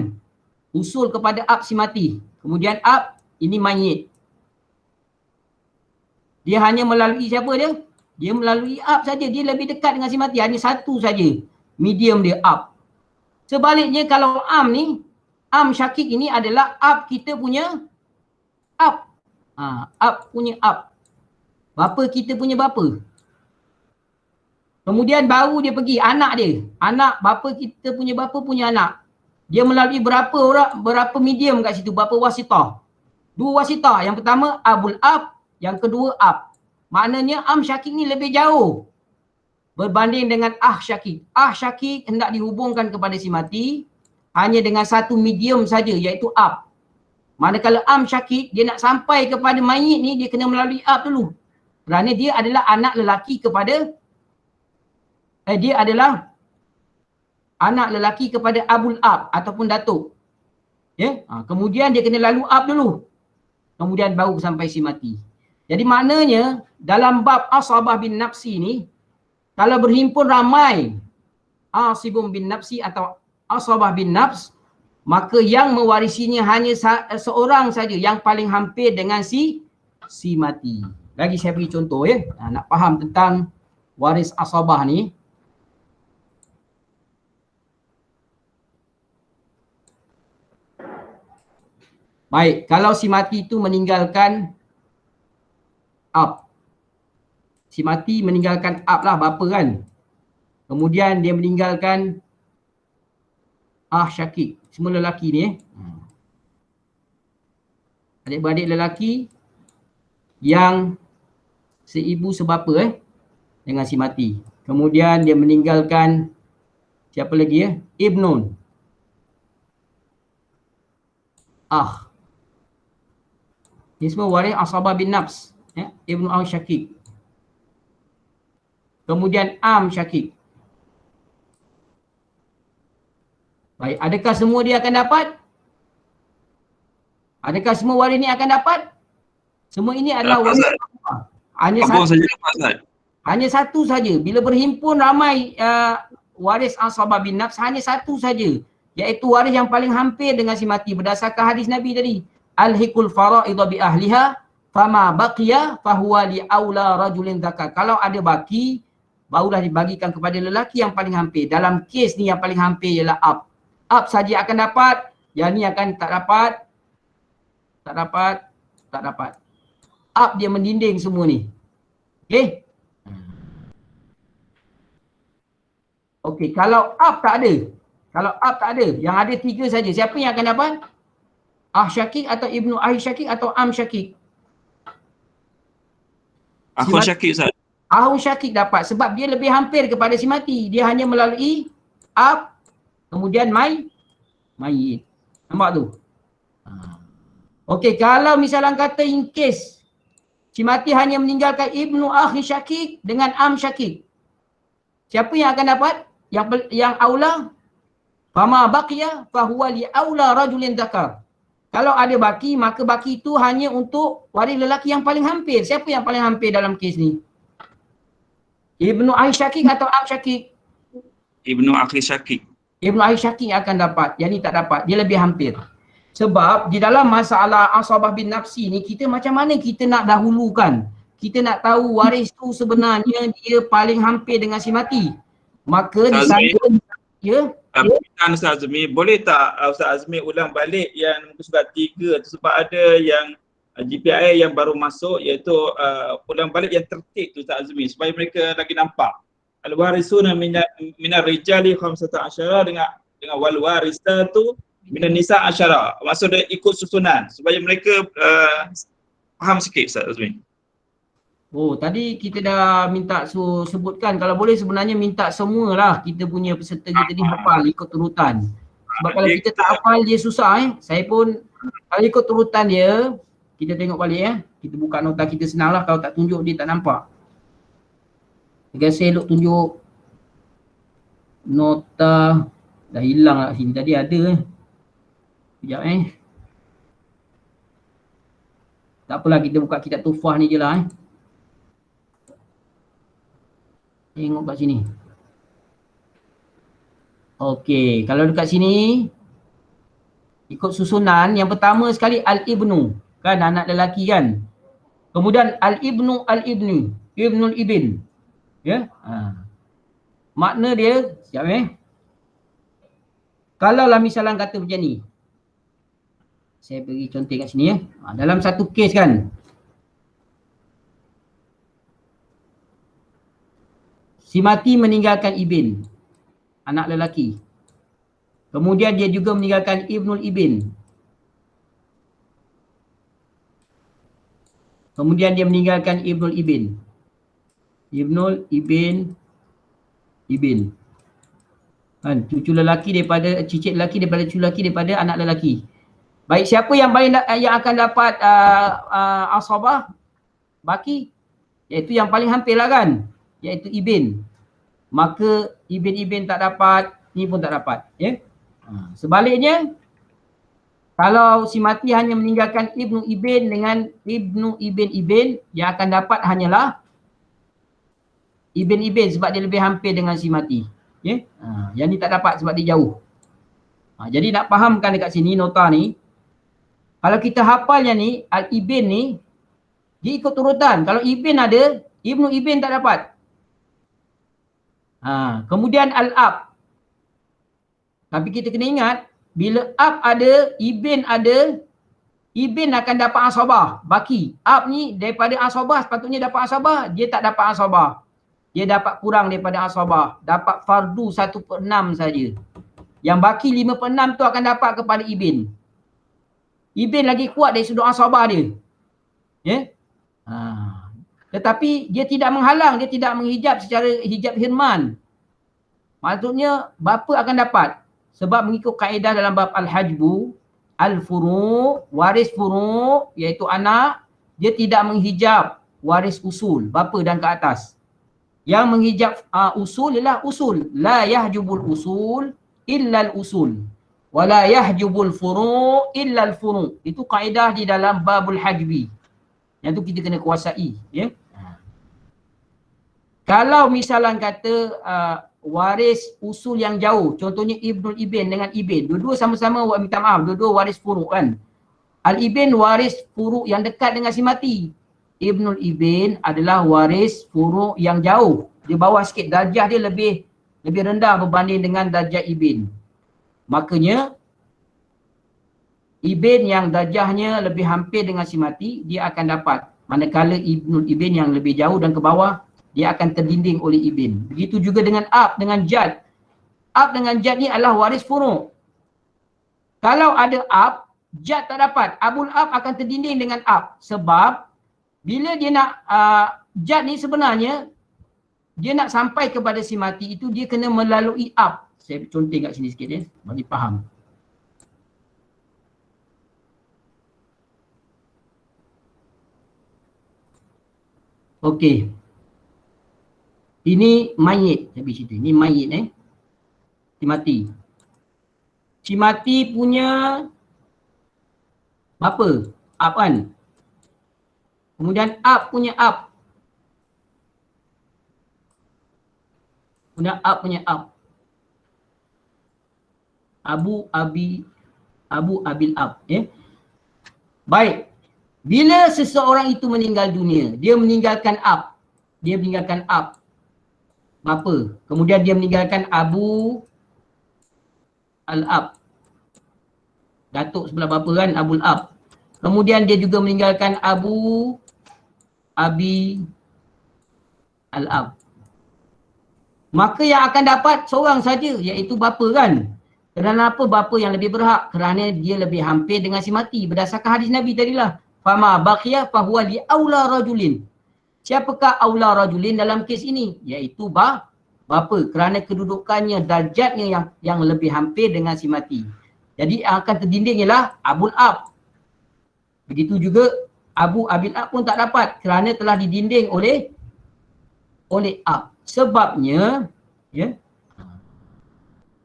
Usul kepada ab si mati. Kemudian ab ini mayit. Dia hanya melalui siapa dia? Dia melalui ab saja. Dia lebih dekat dengan si mati. Hanya satu saja medium dia, ab. Sebaliknya kalau am ni, am syakik ini adalah ab kita punya ab. Ab punya ab. Bapa kita punya bapa. Kemudian baru dia pergi, anak dia. Anak bapa kita punya bapa punya anak. Dia melalui berapa orang, berapa medium kat situ, berapa wasitah. Dua wasitah. Yang pertama abul ab, yang kedua ab. Maknanya am syakik ni lebih jauh berbanding dengan ah syakik. Ah syakik hendak dihubungkan kepada si mati hanya dengan satu medium saja, iaitu ab. Manakala am syakik, dia nak sampai kepada mayit ni, dia kena melalui ab dulu. Kerana dia adalah anak lelaki kepada dia adalah anak lelaki kepada abul ab ataupun datuk. Ya? Kemudian dia kena lalu ab dulu. Kemudian baru sampai si mati. Jadi maknanya dalam bab asabah bin nafsi ni, kalau berhimpun ramai asibum bin nafsi atau asabah bin nafs, maka yang mewarisinya hanya seorang saja yang paling hampir dengan si mati. Lagi saya beri contoh ya, nak faham tentang waris asabah ni. Baik, kalau si mati itu meninggalkan ab. Si mati meninggalkan ab lah, bapa kan. Kemudian dia meninggalkan ah syakik. Semua lelaki ni adik-beradik lelaki yang seibu sebapa dengan si mati. Kemudian dia meninggalkan siapa lagi ibnun. Ini semua waris asabah bin nafs. Ibnu al syakik. Kemudian am syakik. Baik, adakah semua dia akan dapat? Adakah semua waris ni akan dapat? Semua ini adalah waris. Hanya satu saja. Bila berhimpun ramai waris asabah bin nafs, hanya satu saja, iaitu waris yang paling hampir dengan si mati berdasarkan hadis Nabi tadi. Alhiqul fara'idha bi ahliha fama baqiya fahuwa li aula rajulin zakar. Kalau ada baki, barulah dibagikan kepada lelaki yang paling hampir. Dalam kes ni yang paling hampir ialah ab. Ab saja akan dapat, yang ni akan tak dapat. Tak dapat. Ab dia mendinding semua ni. Okey? Okey, kalau ab tak ada, yang ada tiga saja, siapa yang akan dapat? Ah syakik atau ibnu ah syakik atau am syakik? Aku syakik Ustaz. Ahun syakik dapat sebab dia lebih hampir kepada si mati. Dia hanya melalui ab, kemudian mayit. Nampak tu? Okey, kalau misalnya kata in case si mati hanya meninggalkan ibnu akhi syakik dengan am syakik, siapa yang akan dapat? Yang aula, fama baqiya fahuwa li aula rajulin zakar. Kalau ada baki, maka baki itu hanya untuk waris lelaki yang paling hampir. Siapa yang paling hampir dalam kes ni? Ibnu akhi syakik atau am syakik? Ibnu akhi syakik. Ibnu Ahli Syakik akan dapat, yang ni tak dapat, dia lebih hampir. Sebab di dalam masalah asabah bin nafsi ni, kita macam mana kita nak dahulukan, kita nak tahu waris tu sebenarnya dia paling hampir dengan si mati. Maka di sana, ya. Ustaz Azmi, boleh tak Ustaz Azmi ulang balik yang muka surat 3 tu, sebab ada yang GPI yang baru masuk, iaitu ulang balik yang tertib tu Ustaz Azmi, supaya mereka lagi nampak. Al-warisuna minar rijali 15 dengan wal warisatu minan nisa asyara. Maksudnya ikut susunan supaya mereka faham sikit Ustaz Azmi. Oh, tadi kita dah minta sebutkan, kalau boleh sebenarnya minta semualah kita punya peserta kita ni hafal ikut turutan. Sebab kalau kita tak hafal dia susah Saya pun kalau ikut turutan dia, kita tengok balik kita buka nota kita senang lah, kalau tak tunjuk dia tak nampak. Saya elok tunjuk nota, dah hilang lah sini, tadi ada. Sekejap tak apalah, kita buka kitab Tufah ni je lah Tengok kat sini. Okey, kalau dekat sini ikut susunan, yang pertama sekali al-ibnu, kan anak lelaki kan. Kemudian al-ibnu, al-ibni, ibnul ibn. Ya. Makna dia, siap Kalau lah misalnya kata macam ni. Saya bagi contoh kat sini dalam satu kes kan, si mati meninggalkan ibn, anak lelaki. Kemudian dia juga meninggalkan ibnul ibn. Kemudian dia meninggalkan ibnul ibn. Ibnul ibn. Kan, cucu lelaki daripada, cicit lelaki daripada cucu lelaki daripada anak lelaki. Baik, siapa yang yang akan dapat asabah baki? Iaitu yang paling hampir lah kan, iaitu ibn. Maka ibn tak dapat, ni pun tak dapat. Sebaliknya, kalau si mati hanya meninggalkan ibnu ibn dengan ibnu ibn, yang akan dapat hanyalah ibn sebab dia lebih hampir dengan si mati. Yang ni tak dapat sebab dia jauh. Jadi nak fahamkan dekat sini nota ni, kalau kita hafal yang ni, al-ibn ni, dia ikut turutan. Kalau ibn ada, ibnu ibn tak dapat. Kemudian al-ab. Tapi kita kena ingat, bila ab ada, ibn ada, ibn akan dapat asabah, baki. Ab ni daripada asabah, sepatutnya dapat asabah, dia tak dapat asabah. Dia dapat kurang daripada asabah, dapat fardu 1/6 saja. Yang baki 5/6 tu akan dapat kepada ibn. Ibn lagi kuat dari sudut asabah dia. Tetapi dia tidak menghalang, dia tidak menghijab secara hijab hirman. Maksudnya bapa akan dapat. Sebab mengikut kaedah dalam bab al-hajbu, al-furu', waris furu', iaitu anak, dia tidak menghijab waris usul, bapa dan ke atas. Yang menghijab usul ialah usul. La yahjubul usul illa al-usul. Wa la yahjubul furu' illa al-furu'. Itu kaedah di dalam babul hajbi. Yang tu kita kena kuasai. Kalau misalnya kata waris usul yang jauh, contohnya ibnul ibn dengan ibn, dua-dua sama-sama, minta maaf, dua-dua waris furu' kan. Al-ibn waris furu' yang dekat dengan si mati. Ibnul ibn adalah waris furu' yang jauh. Dia bawah sikit, darjah dia lebih rendah berbanding dengan darjah ibn. Makanya ibn yang darjahnya lebih hampir dengan si mati, dia akan dapat. Manakala ibnul ibn yang lebih jauh dan ke bawah, dia akan terdinding oleh ibn. Begitu juga dengan ab, dengan jad. Ab dengan jad ni adalah waris furu'. Kalau ada ab, jad tak dapat. Abul ab akan terdinding dengan ab. Sebab bila dia nak, jad ni sebenarnya, dia nak sampai kepada si mati itu, dia kena melalui ab. Saya contoh kat sini sikit bagi faham. Okey. Ini mayit, saya beri cerita. Ini mayit si mati. Si mati punya apa? Ab kan? Kemudian ab punya ab. Kemudian ab punya ab. Abu Abil Ab. Baik. Bila seseorang itu meninggal dunia, dia meninggalkan ab. Dia meninggalkan ab. Bapa. Kemudian dia meninggalkan Abu Al-Ab. Datuk sebelah bapa kan, Abul Ab. Kemudian dia juga meninggalkan Abu Abi Al-Ab. Maka yang akan dapat seorang saja, iaitu bapa kan. Kerana apa bapa yang lebih berhak? Kerana dia lebih hampir dengan si mati. Berdasarkan hadis Nabi tadilah. Fama baqiya fahuwa li aula rajulin. Siapakah aula rajulin dalam kes ini? Iaitu bapa. Kerana kedudukannya, darjatnya yang lebih hampir dengan si mati. Jadi yang akan terdinding ialah Abul Ab. Begitu juga Abu Abil Ab pun tak dapat. Kerana telah didinding oleh Ab. Sebabnya,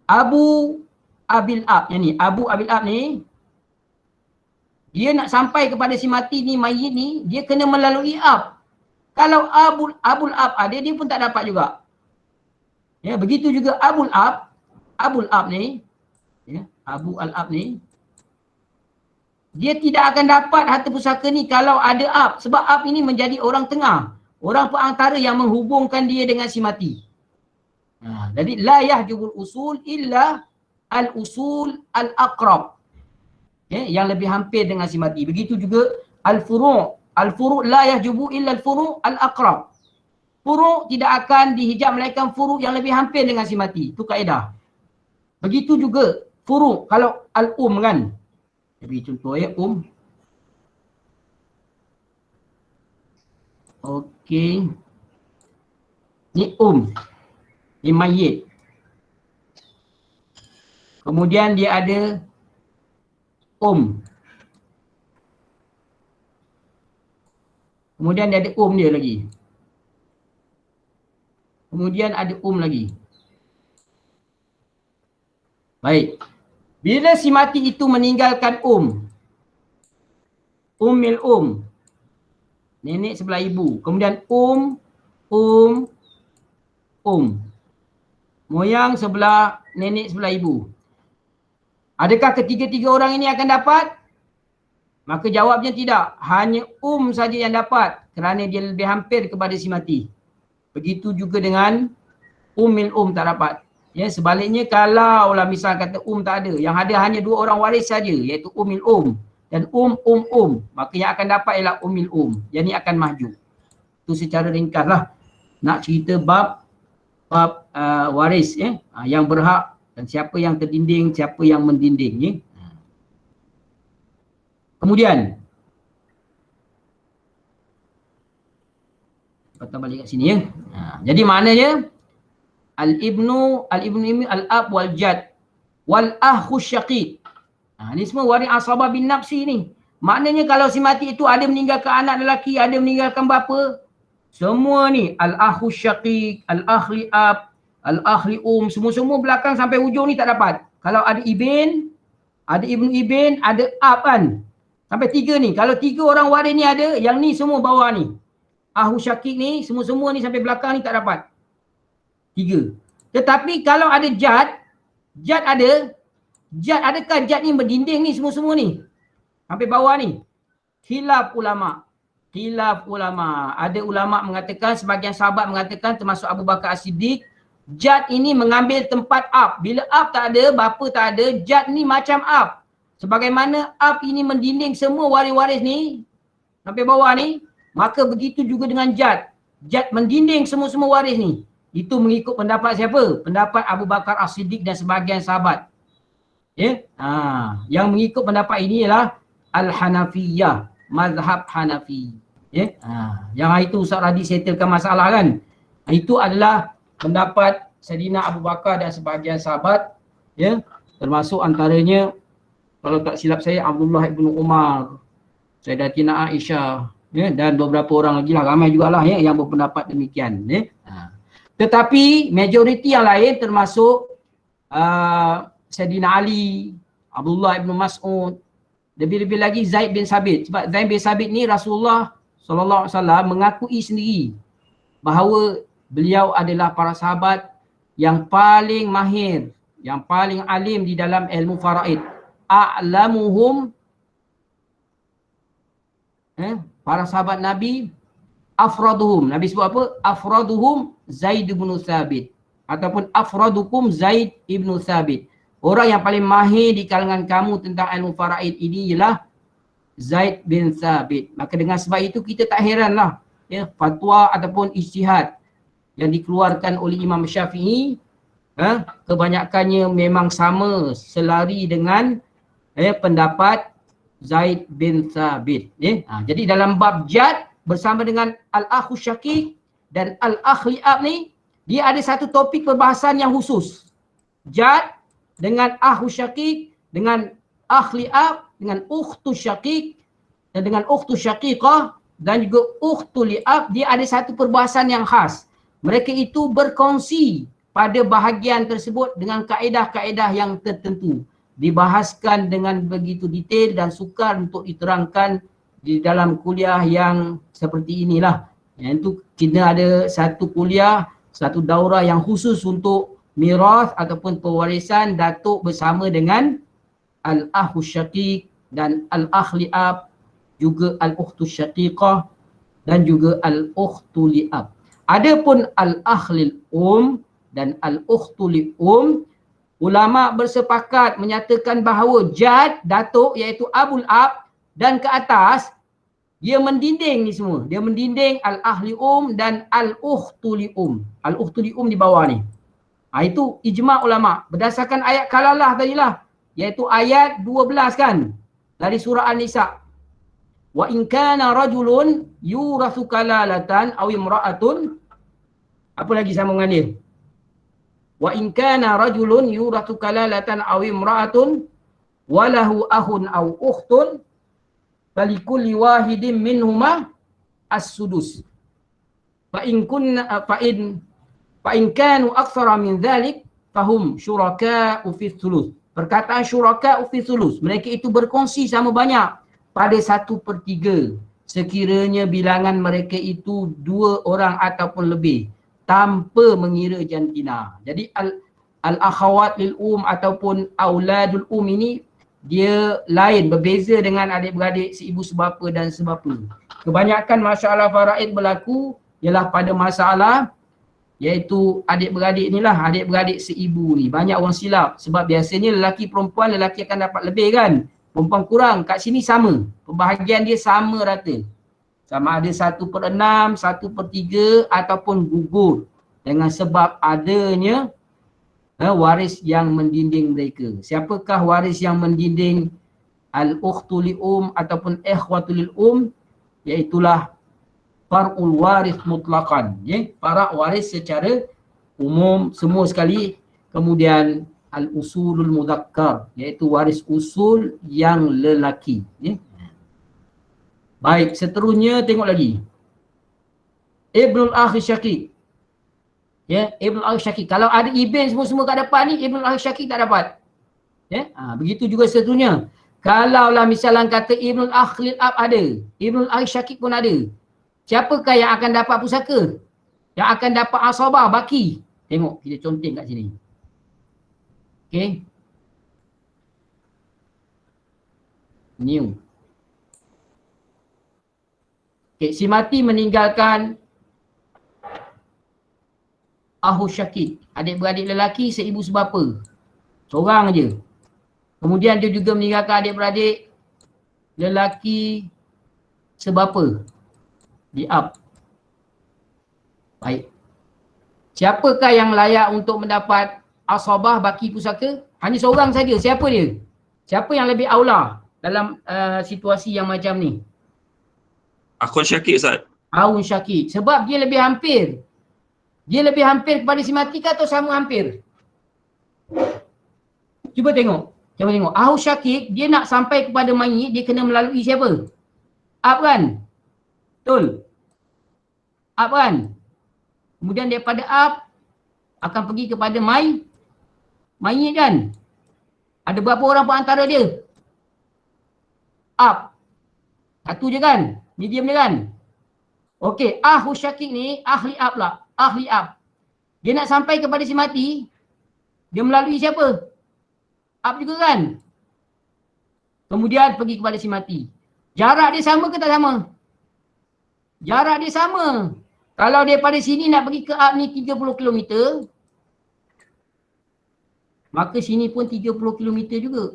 Abu Abil Ab yang ni, Abu Abil Ab ni, dia nak sampai kepada si mati ni, mayit ni, dia kena melalui Ab. Kalau Abul Ab ada, dia pun tak dapat juga. Begitu juga Abul Ab ni, Abu Al-Ab ni, dia tidak akan dapat harta pusaka ni kalau ada Ab. Sebab Ab ini menjadi orang tengah, orang perantara yang menghubungkan dia dengan si mati. Jadi la yahjubul usul illa al-usul al-aqrab. Yang lebih hampir dengan si mati. Begitu juga al-furu'. Al-furu' la yahjubu illa al-furu' al-aqrab. Furu' tidak akan dihijab melainkan furu' yang lebih hampir dengan si mati. Itu kaedah. Begitu juga furu'. Kalau al-um kan. Jadi contoh Okey. Ni ni mayit. Kemudian dia ada kemudian dia ada dia lagi. Kemudian ada lagi. Baik. Bila si mati itu meninggalkan ummil nenek sebelah ibu. Kemudian moyang sebelah nenek sebelah ibu. Adakah ketiga-tiga orang ini akan dapat? Maka jawabnya tidak. Hanya saja yang dapat kerana dia lebih hampir kepada si mati. Begitu juga dengan ummil tak dapat. Sebaliknya kalau lah misal kata tak ada, yang ada hanya dua orang waris saja, iaitu ummil dan maka yang akan dapat ialah ummil Yang ni akan mahjub. Itu secara ringkas lah. Nak cerita bab waris yang berhak dan siapa yang terdinding, siapa yang mendinding. Kemudian patah balik kat sini jadi maknanya al-ibnu al-ab wal jad wal akhu syaqiq. Ni semua waris asabah bin nafsi ni. Maknanya kalau si mati itu ada meninggalkan anak lelaki, ada meninggalkan bapa, semua ni al-akhu syaqiq, al-akhli ab, al-akhli semua belakang sampai hujung ni tak dapat. Kalau ada ibn, ada ibnu ibn, ada ab kan. Sampai tiga ni. Kalau tiga orang waris ni ada, yang ni semua bawah ni. Ahu syaqiq ni, semua ni sampai belakang ni tak dapat. Tiga. Tetapi kalau ada jad ada. Adakah jad ni berdinding ni semua ni? Sampai bawah ni. Khilaf ulama. Ada ulama mengatakan, sebagian sahabat mengatakan termasuk Abu Bakar As-Siddiq, jad ini mengambil tempat ab. Bila ab tak ada, bapa tak ada, jad ni macam ab. Sebagaimana ab ini mendinding semua waris-waris ni sampai bawah ni, maka begitu juga dengan jad. Jad mendinding semua waris ni. Itu mengikut pendapat siapa? Pendapat Abu Bakar As-Siddiq dan sebahagian sahabat. Yang mengikut pendapat ini ialah Al-Hanafiyah, mazhab Hanafi. Yang itu Ustaz Radi settlekan masalah kan. Itu adalah pendapat Sayyidina Abu Bakar dan sebahagian sahabat, termasuk antaranya kalau tak silap saya Abdullah ibn Umar, Sayyidatina Aisyah, dan beberapa orang lagi lah, ramai jugalah yang berpendapat demikian. Tetapi majoriti yang lain termasuk Sayyidina Ali, Abdullah ibn Mas'ud, lebih-lebih lagi Zaid bin Sabit. Sebab Zaid bin Sabit ni Rasulullah SAW mengakui sendiri bahawa beliau adalah para sahabat yang paling mahir yang paling alim di dalam ilmu faraid. A'lamuhum, para sahabat Nabi, afraduhum. Nabi sebut apa? Afraduhum Zaid bin Thabit. Ataupun afradukum Zaid ibn Thabit. Orang yang paling mahir di kalangan kamu tentang ilmu faraid ini ialah Zaid bin Thabit. Maka dengan sebab itu kita tak heranlah ya, fatwa ataupun ijtihad yang dikeluarkan oleh Imam Syafi'i kebanyakannya memang sama, selari dengan pendapat Zaid bin Thabit. Jadi dalam bab jad bersama dengan al-akhu syakik dan al-akh li'ab ni, dia ada satu topik perbahasan yang khusus. Jad dengan akhu syakik, dengan akh li'ab, dengan ukhtu syakik dan dengan ukhtu syakikah dan juga ukhtu li'ab, dia ada satu perbahasan yang khas. Mereka itu berkongsi pada bahagian tersebut dengan kaedah-kaedah yang tertentu. Dibahaskan dengan begitu detail dan sukar untuk diterangkan di dalam kuliah yang seperti inilah. Yang itu kita ada satu kuliah, satu daurah yang khusus untuk mirath ataupun pewarisan datuk bersama dengan al-akhu syakik dan al-akh li'ab, juga al-ukhtu syaqiqah dan juga al-ukhtu li'ab. Adapun al-akh lil-um dan al-ukhtu li'um, ulama bersepakat menyatakan bahawa jad, datuk iaitu abul ab dan ke atas, dia mendinding ni semua. Dia mendinding al-akh li'um dan al-ukhtu li'um. Al-ukhtu li'um di bawah ni. Itu ijma' ulama berdasarkan ayat kalalah tadilah, iaitu ayat 12 kan dari surah An-Nisa. Wa in kana rajulun yurathu kalalatan aw imra'atun, apa lagi sambungan dia? Wa in kana rajulun yurathu kalalatan aw imra'atun wa lahu akhun aw ukhtun falikulli wahidin minhuma as-sudus. Fa in kanu aktsara min dhalik fahum syuraka'u fi thuluth. Perkataan syuraka'u fi thuluth, mereka itu berkongsi sama banyak pada 1/3 sekiranya bilangan mereka itu 2 orang ataupun lebih tanpa mengira jantina. Jadi al-akhawat lil-um ataupun auladul ini dia lain, berbeza dengan adik-beradik seibu sebapa dan sebapa. Kebanyakan masalah faraid berlaku ialah pada masalah iaitu adik-beradik inilah, adik-beradik seibu ni. Banyak orang silap sebab biasanya lelaki perempuan, lelaki akan dapat lebih kan, perempuan kurang. Kat sini sama, pembahagian dia sama rata. Sama ada 1/6, 1/3 ataupun gugur dengan sebab adanya waris yang mendinding mereka. Siapakah waris yang mendinding al-ukhtu li'um ataupun ikhwatu li'um? Iaitulah far'ul waris mutlaqan, para waris secara umum semua sekali. Kemudian al-usulul mudzakkar, iaitu waris usul yang lelaki. Baik, seterusnya tengok lagi. Ibnul Akhi Syakik. Ibnul Akhi Syakik. Kalau ada ibn semua kat depan ni, Ibnul Akhi Syakik tak dapat. Begitu juga seterusnya. Kalaulah misalnya kata Ibnul Akhi Lil-Ab ada, Ibnul Akhi Syakik pun ada. Siapakah yang akan dapat pusaka? Yang akan dapat asabah, baki? Tengok, kita conteng kat sini. Okey. New. Okay, si mati meninggalkan ahu syakik, adik-beradik lelaki seibu sebapa. Seorang je. Kemudian dia juga meninggalkan adik-beradik lelaki sebapa. Li'ab. Baik. Siapakah yang layak untuk mendapat asabah baki pusaka? Hanya seorang saja. Siapa dia? Siapa yang lebih aula dalam situasi yang macam ni? Akhun syakik Ustaz. Akhun syakik. Sebab dia lebih hampir. Dia lebih hampir kepada si mati ke atau sama hampir? Cuba tengok. Cuba tengok. Akhun syakik, dia nak sampai kepada mayit, dia kena melalui siapa? Ab kan? Betul. Ab kan? Kemudian daripada ab akan pergi kepada mayit kan? Ada berapa orang antara dia? Ab. Satu je kan? Medium dia kan? Okey, ahli syakik ni ahli ab lah. Ahli ab. Dia nak sampai kepada si mati, Dia melalui siapa? Ab juga kan? Kemudian pergi kepada si mati. Jarak dia sama ke tak sama? Jarak dia sama. Kalau daripada sini nak pergi ke Ab ni 30 km, maka sini pun 30 km juga.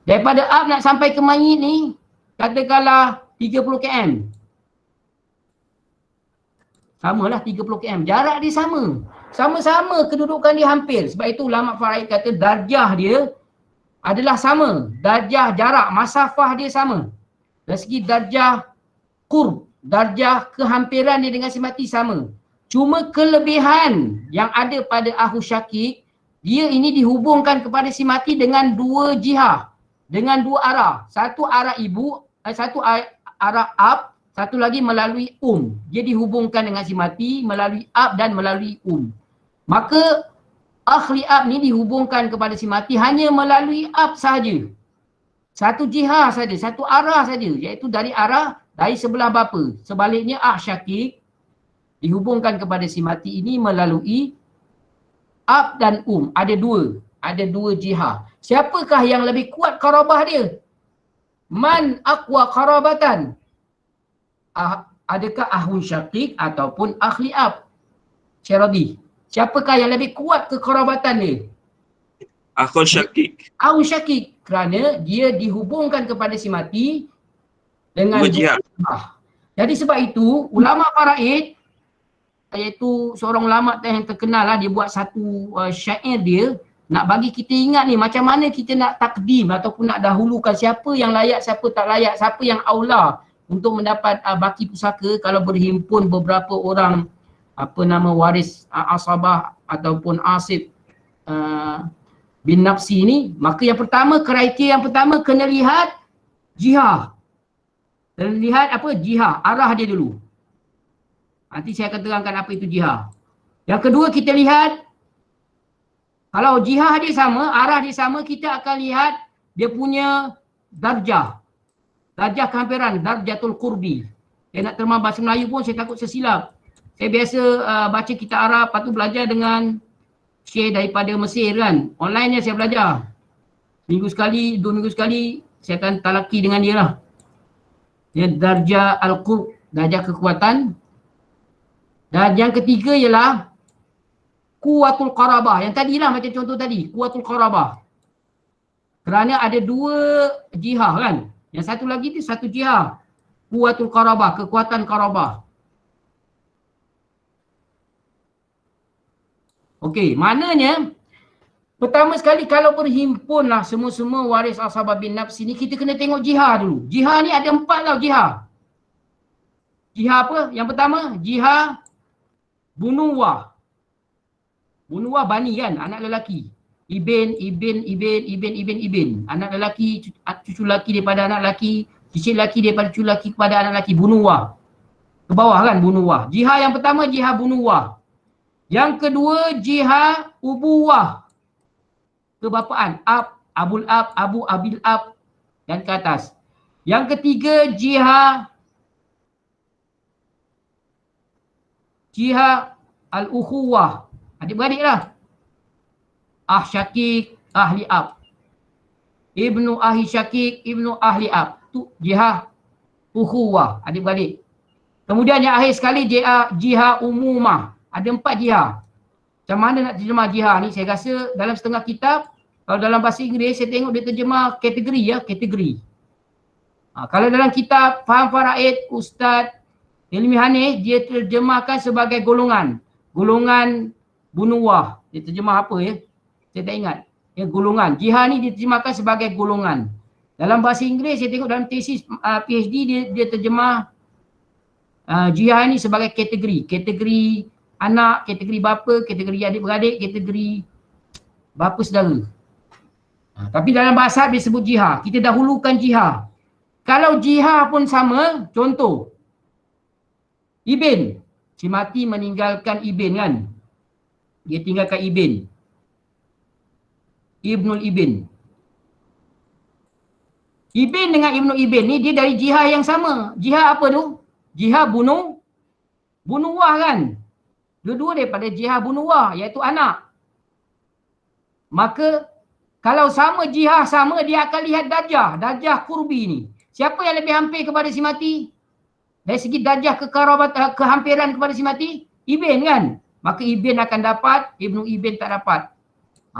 Daripada Ab nak sampai ke mayit ni, katakanlah 30 km. Samalah 30 km. Jarak dia sama. Sama-sama kedudukan dia hampir. Sebab itu ulama faraid kata darjah dia adalah sama. Darjah jarak, masafah dia sama. Dari segi darjah qurb, darjah kehampiran dia dengan si mati sama. Cuma kelebihan yang ada pada akhu syakik, dia ini dihubungkan kepada si mati dengan dua jihah. Dengan dua arah. Satu arah ibu, satu arah ab, satu lagi melalui Dia dihubungkan dengan si mati melalui ab dan melalui Maka akhli ab ni dihubungkan kepada si mati hanya melalui ab sahaja. Satu jihah saja, satu arah saja, iaitu dari sebelah bapa. Sebaliknya syakik dihubungkan kepada si mati ini melalui ab dan Ada dua jihah. Siapakah yang lebih kuat qarabah dia? Man aqwa qarabatan? Adakah ahun syakik ataupun akhli ab? Syaradi. Siapakah yang lebih kuat kekerabatan dia? Ahun syakik. Ahun syakik. Kerana dia dihubungkan kepada si mati dengan jihah. Jadi sebab itu ulama faraid, iaitu seorang ulama yang terkenal lah, dia buat satu syair dia nak bagi kita ingat ni macam mana kita nak takdim ataupun nak dahulukan siapa yang layak, siapa tak layak, siapa yang aula untuk mendapat baki pusaka kalau berhimpun beberapa orang waris asabah ataupun asib bin nafsi ni. Maka yang pertama, kriteria yang pertama kena lihat jihah. Kena lihat jihah, arah dia dulu. Nanti saya akan terangkan apa itu jihah. Yang kedua kita lihat, kalau jihah dia sama, arah dia sama, kita akan lihat dia punya darjah. Darjah kehampiran, darjatul qurbi. Saya nak terjemah bahasa Melayu pun saya takut sesilap. Saya biasa baca kitab Arab, lepas tu belajar dengan Syekh daripada Mesir kan. Online-nya saya belajar. Minggu sekali, 2 minggu sekali, saya akan talaki dengan dia lah. Dia darjah al-qurb, darjah kekuatan. Dan yang ketiga ialah kuwatul qarabah. Yang tadilah macam contoh tadi, kuwatul qarabah. Kerana ada dua jihah kan. Yang satu lagi tu satu jihah. Kuwatul qarabah, kekuatan qarabah. Okey, maknanya pertama sekali kalau berhimpunlah semua-semua waris ashabah bin nafsi ni, kita kena tengok jihah dulu. Jihah ni ada 4 tau jihah. Jihah apa? Yang pertama, jihah bunuwah. Bunuwah bani kan, anak lelaki. Ibn. Anak lelaki, cucu lelaki daripada anak lelaki, cicit lelaki daripada cucu lelaki kepada anak lelaki. Bunuwah. Ke bawah kan bunuwah. Jihah yang pertama, jihah bunuwah. Yang kedua, jihad ubuwah. Kebapaan. Ab, abul ab, abu abil ab. Dan ke atas. Yang ketiga, jihad al-ukhuwah. Adik-beradik lah. Syakik, ahli ab. Ibnu ahi syakik, ibnu ahli ab. Tu jihad ukhuwah. Adik-beradik. Kemudian yang akhir sekali, jihad umumah. Ada 4 jihah. Macam mana nak terjemah jihah ni? Saya rasa dalam setengah kitab, kalau dalam bahasa Inggeris, saya tengok dia terjemah kategori ya, kategori. Kalau dalam kitab Faham Faraid, Ustaz Ilmi Hanif, dia terjemahkan sebagai golongan. Golongan bunuwah. Dia terjemah apa ya? Saya tak ingat. Ya, golongan. Jihah ni diterjemahkan sebagai golongan. Dalam bahasa Inggeris, saya tengok dalam tesis PhD, dia terjemah jihah ni sebagai kategori. Kategori anak, kategori bapa, kategori adik-beradik, kategori bapa saudara. Tapi dalam bahasa Arab disebut jihad. Kita dahulukan jihad. Kalau jihad pun sama, contoh. Ibn. Si mati meninggalkan Ibn kan. Dia tinggalkan Ibn. Ibnul Ibn. Ibn dengan Ibnul Ibn ni dia dari jihad yang sama. Jihad apa tu? Jihad bunuwah kan. Dua-dua daripada jihah bunuwah, iaitu anak. Maka kalau sama jihah sama, dia akan lihat darjah kurbi ni. Siapa yang lebih hampir kepada si mati? Dari segi darjah kehampiran kepada si mati, Ibn kan? Maka Ibn akan dapat, Ibnu Ibn tak dapat.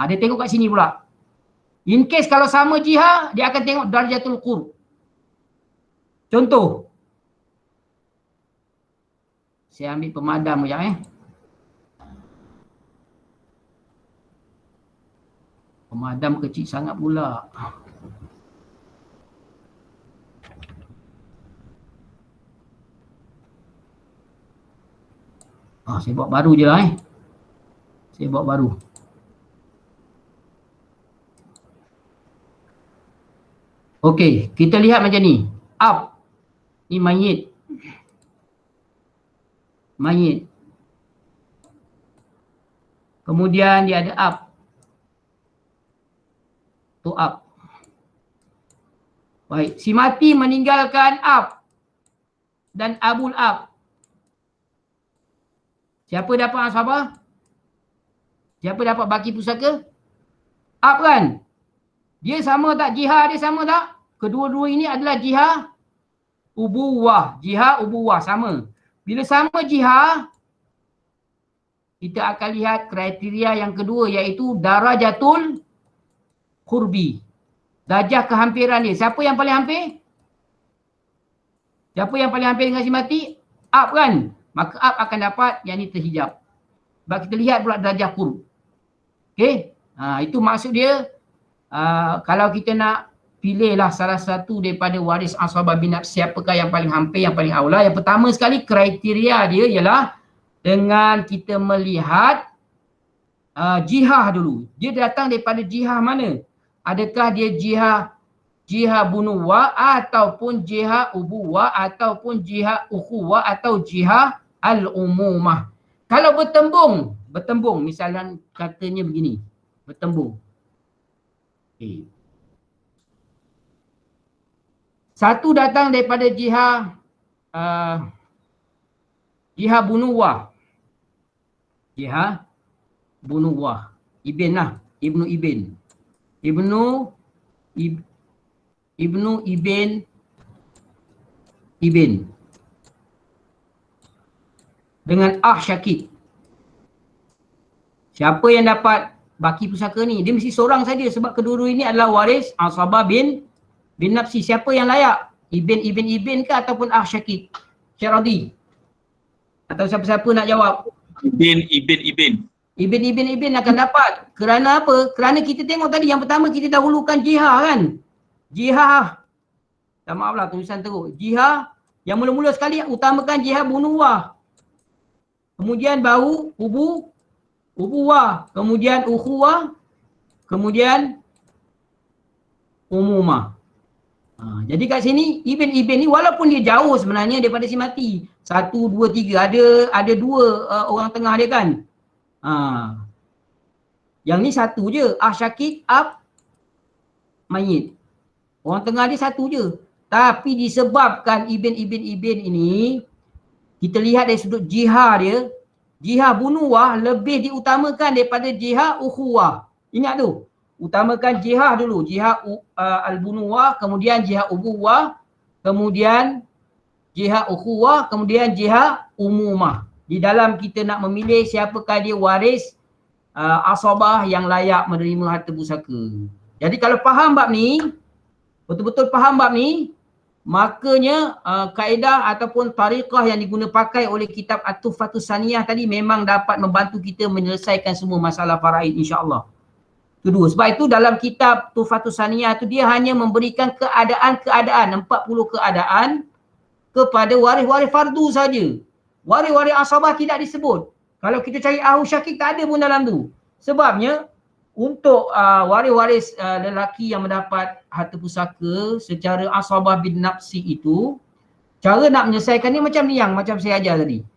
Dia tengok kat sini pula. In case kalau sama jihah, dia akan tengok darjatul qurb. Contoh. Saya ambil pemadam sekejap Pemadam kecil sangat pula. Saya buat baru je lah Saya buat baru. Okey, kita lihat macam ni. Up. Ni mayit. Mayit. Kemudian dia ada up. Tu up. Baik, si mati meninggalkan up dan abul up. Siapa dapat ashabah? Siapa dapat baki pusaka? Up kan? Dia sama tak? Jihad dia sama tak? Kedua-dua ini adalah jihad ubuwah. Jihad ubuwah sama. Bila sama jihad, kita akan lihat kriteria yang kedua iaitu darajatul qurbi. Darjah kehampiran dia. Siapa yang paling hampir? Siapa yang paling hampir dengan si mati? Up kan? Maka up akan dapat yang ni terhijab. Sebab kita lihat pula darjah qurb. Okey? Itu maksud dia. Kalau kita nak pilihlah salah satu daripada waris ashabah bin nafs, siapakah yang paling hampir, yang paling aula. Yang pertama sekali kriteria dia ialah dengan kita melihat jihad dulu. Dia datang daripada jihad mana? Adakah dia jihad bunuwah ataupun jihad ubuwah ataupun jihad ukhuwah atau jihad al-umumah. Kalau bertembung misalnya katanya begini, bertembung. Okay. Satu datang daripada jihad bunuwah. Jihad bunuwah. Ibn lah. Ibnu Ibn. Ibnu Ibn. Dengan Syakid. Siapa yang dapat baki pusaka ni? Dia mesti seorang saja sebab kedua-dua ini adalah waris ashabah bin nafsi. Siapa yang layak? Ibn ke ataupun Syakid? Syaradi. Atau siapa-siapa nak jawab? Ibn akan dapat. Kerana apa? Kerana kita tengok tadi yang pertama kita dahulukan jihad kan? Jihad. Tak maaflah tulisan teruk. Jihad yang mula-mula sekali utamakan jihad bunuwah. Kemudian baru ubuwah. Kemudian ukhuwah. Kemudian umumah. Jadi kat sini Ibn ni walaupun dia jauh sebenarnya daripada si mati. 1, 2, 3. Ada 2 orang tengah dia kan. Yang ni satu je. Syakid, mayit. Orang tengah dia satu je. Tapi disebabkan Ibn ini, kita lihat dari sudut jihad dia, jihad bunuwah lebih diutamakan daripada jihad ukhuwah. Ingat tu. Utamakan jihad dulu. Jihad al-bunuwah, kemudian jihad ubuwah, kemudian jihad ukhuwah, kemudian jihad umumah. Di dalam kita nak memilih siapakah dia waris ashabah yang layak menerima harta pusaka. Jadi kalau faham bab ni, betul-betul faham bab ni, makanya kaedah ataupun tariqah yang pakai oleh kitab At-Tuhfatus Saniyah tadi memang dapat membantu kita menyelesaikan semua masalah faraid insya-Allah. Kedua, sebab itu dalam kitab Tuhfatus Saniyah tu dia hanya memberikan keadaan 40 keadaan kepada waris-waris fardu saja. Waris-waris ashabah tidak disebut. Kalau kita cari Syakid tak ada pun dalam tu. Sebabnya untuk waris-waris lelaki yang mendapat harta pusaka secara ashabah bin nafsi itu, cara nak menyelesaikan ni macam saya ajar tadi.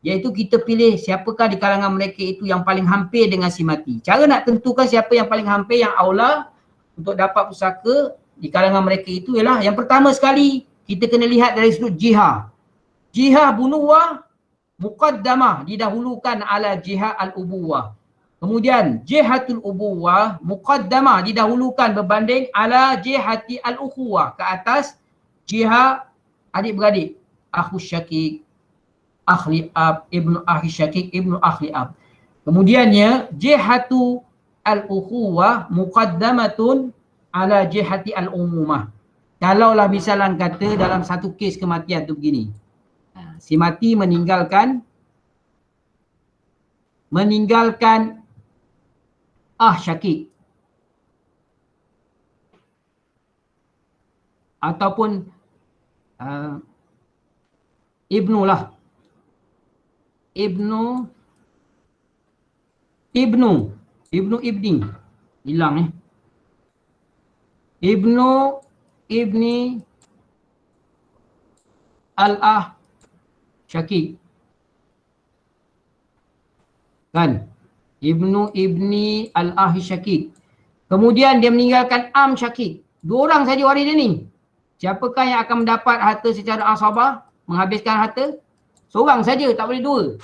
Iaitu kita pilih siapakah di kalangan mereka itu yang paling hampir dengan si mati. Cara nak tentukan siapa yang paling hampir, yang aula untuk dapat pusaka di kalangan mereka itu ialah yang pertama sekali kita kena lihat dari sudut jihad. Jihad bunuwah muqaddamah, didahulukan ala jihad al-ubuwah. Kemudian jihatul ubuwah muqaddamah, didahulukan berbanding ala jihati al-ukhuwah, ke atas jihad adik-beradik, akhus syakik, akhli ab, ibnu akhi syakik, ibnu akhli ab. Kemudiannya jihatu al-ukhuwah muqaddamatun ala jihati al-umumah. Kalaulah misalan kata dalam satu kes kematian tu begini. Si mati meninggalkan syakik ataupun ibnu lah, ibni hilang ibni al-ah syakik kan, ibni al-ah syakik. Kemudian dia meninggalkan am syakik. Dua orang saja waris dia ni. Siapakah yang akan mendapat harta secara asabah, menghabiskan harta? Seorang saja, tak boleh dua.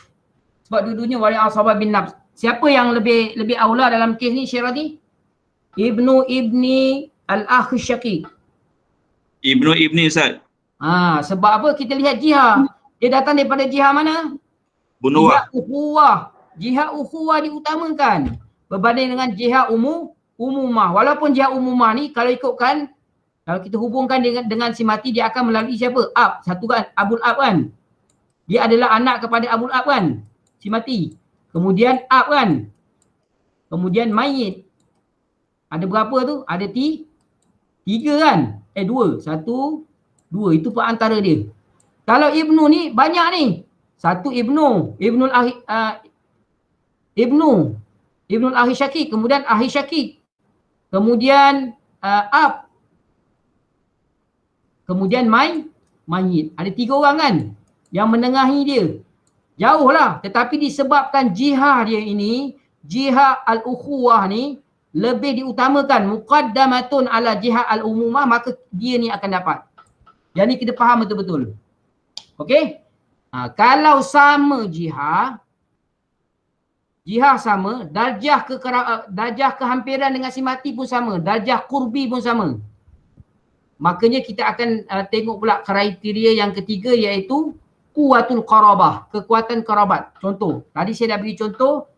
Sebab dua-duanya waris asabah bin nafs. Siapa yang lebih aula dalam kes ni, Syirati? Ibni al-akh syakik. Ibni Ustaz. Sebab apa? Kita lihat jihad. Dia datang daripada jihad mana? Bunuah. Jihad ukhuwah. Jihad ukhuwah diutamakan berbanding dengan jihad umumah. Walaupun jihad umumah ni kalau ikutkan, kalau kita hubungkan dengan si mati, dia akan melalui siapa? Ab. Satu kan, Abul Ab kan. Dia adalah anak kepada Abul Ab kan, si mati. Kemudian Ab kan. Kemudian mayit. Ada berapa tu? Ada tiga kan? Dua. Satu, dua. Itu perantara dia. Kalau ibnu ni banyak ni. Satu ibnul akhi syakik. Kemudian akhi syakik. Kemudian ab. Kemudian mayit. Ada tiga orang kan yang menengahi dia. Jauh lah. Tetapi disebabkan jihad dia ini, jihad al-ukhuwah ni lebih diutamakan, muqaddamatun ala jihad al-umumah, maka dia ni akan dapat. Yang ni kita faham betul-betul. Okey? Kalau sama jihad sama, darjah kehampiran dengan si mati pun sama, darjah kurbi pun sama. Makanya kita akan tengok pula kriteria yang ketiga, iaitu kuwatul qarabah, kekuatan kerabat. Contoh, tadi saya dah bagi contoh,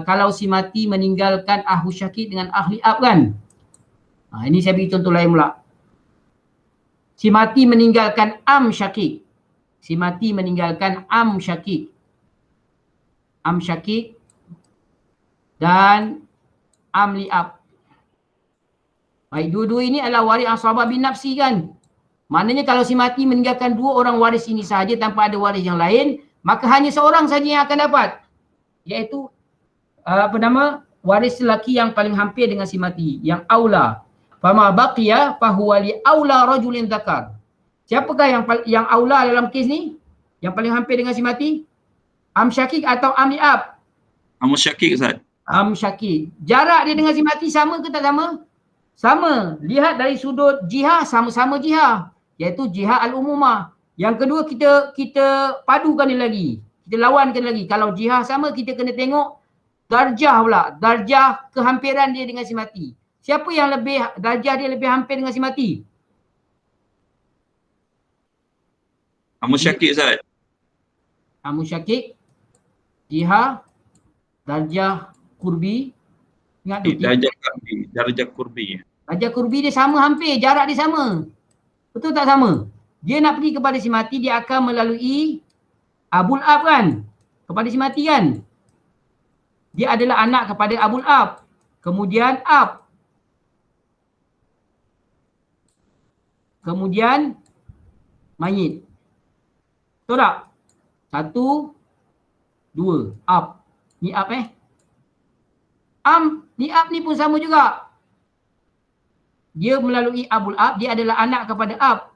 kalau si mati meninggalkan ahli syakik dengan ahli ab kan. Ini saya bagi contoh lain pula. Si mati meninggalkan am syakik. Si mati meninggalkan am syakik. Am syakik dan am li'ab. Baik, dua-dua ini adalah waris asabah bin nafsi kan. Maknanya kalau si mati meninggalkan dua orang waris ini sahaja tanpa ada waris yang lain, maka hanya seorang saja yang akan dapat. Iaitu waris lelaki yang paling hampir dengan si mati, yang aula. Fama baqiya fahuwa li aula rajulin dzakar. Siapakah yang aula dalam kes ni? Yang paling hampir dengan si mati? Am syakik atau am li'ab? Am syakik Ustaz. Am syakik. Jarak dia dengan si mati sama ke tak sama? Sama. Lihat dari sudut jihad, sama-sama jihad, iaitu jihad al-umumah. Yang kedua, kita padukan dia lagi. Kita lawankan lagi. Kalau jihad sama, kita kena tengok darjah pula. Darjah kehampiran dia dengan si mati. Siapa yang darjah dia lebih hampir dengan si mati? Am syakik Ustaz. Am syakik, jihad, darjah kurbi. Ingat tu. Darjah kurbi. Darjah kurbi dia sama hampir, jarak dia sama. Betul tak sama? Dia nak pergi kepada si mati, dia akan melalui Abul Ab kan? Kepada si mati kan? Dia adalah anak kepada Abul Ab. Kemudian Ab. Kemudian mayit. Betul tak? Satu, dua. Ab. Ni Ab Ni Ab ni pun sama juga. Dia melalui Abul Ab, dia adalah anak kepada Ab.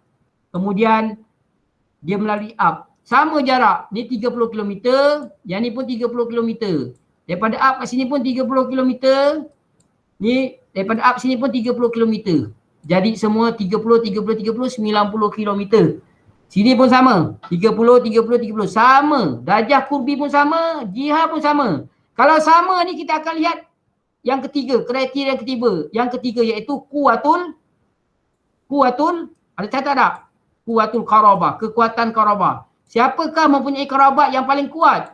Kemudian dia melalui Ab. Sama jarak. Ni 30 km, yang ni pun 30 km. Daripada Ab kat sini pun 30 km. Ni daripada Ab sini pun 30 km. Jadi semua 30, 90 km. Sini pun sama. 30, 30, 30. Sama. Darjah kurbi pun sama. Jihah pun sama. Kalau sama ni kita akan lihat yang ketiga, kriteria yang ketiga. Yang ketiga iaitu kuatul, ada catat tak? Kuatul qarabah, kekuatan qarabah. Siapakah mempunyai kerabat yang paling kuat?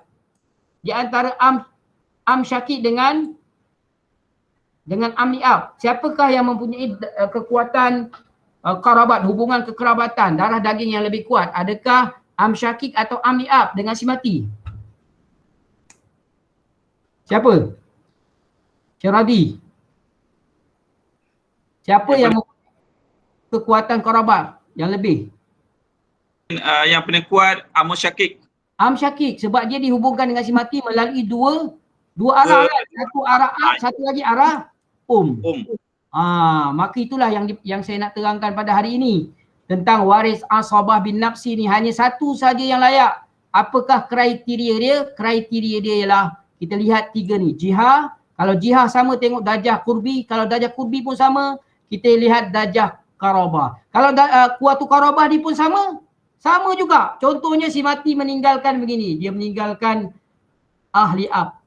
Di antara am syakik dengan am li'ab. Siapakah yang mempunyai kekuatan kerabat, hubungan kekerabatan, darah daging yang lebih kuat? Adakah am syakik atau am li'ab dengan si mati? Siapa? Syaradi. Siapa yang kekuatan kerabat yang lebih? Yang paling kuat Am Syakik. Am syakik sebab dia dihubungkan dengan si mati melalui dua arah kan? Satu arah ab, satu lagi arah maka itulah yang saya nak terangkan pada hari ini tentang waris asabah bin nafsi ni. Hanya satu saja yang layak. Apakah kriteria dia? Kriteria dia ialah kita lihat tiga ni. Jihah, kalau jihah sama tengok darjah kurbi, kalau darjah kurbi pun sama, kita lihat darjah karabah. Kalau kuatu karabah dia pun sama juga. Contohnya si mati meninggalkan begini, dia meninggalkan ahli ab.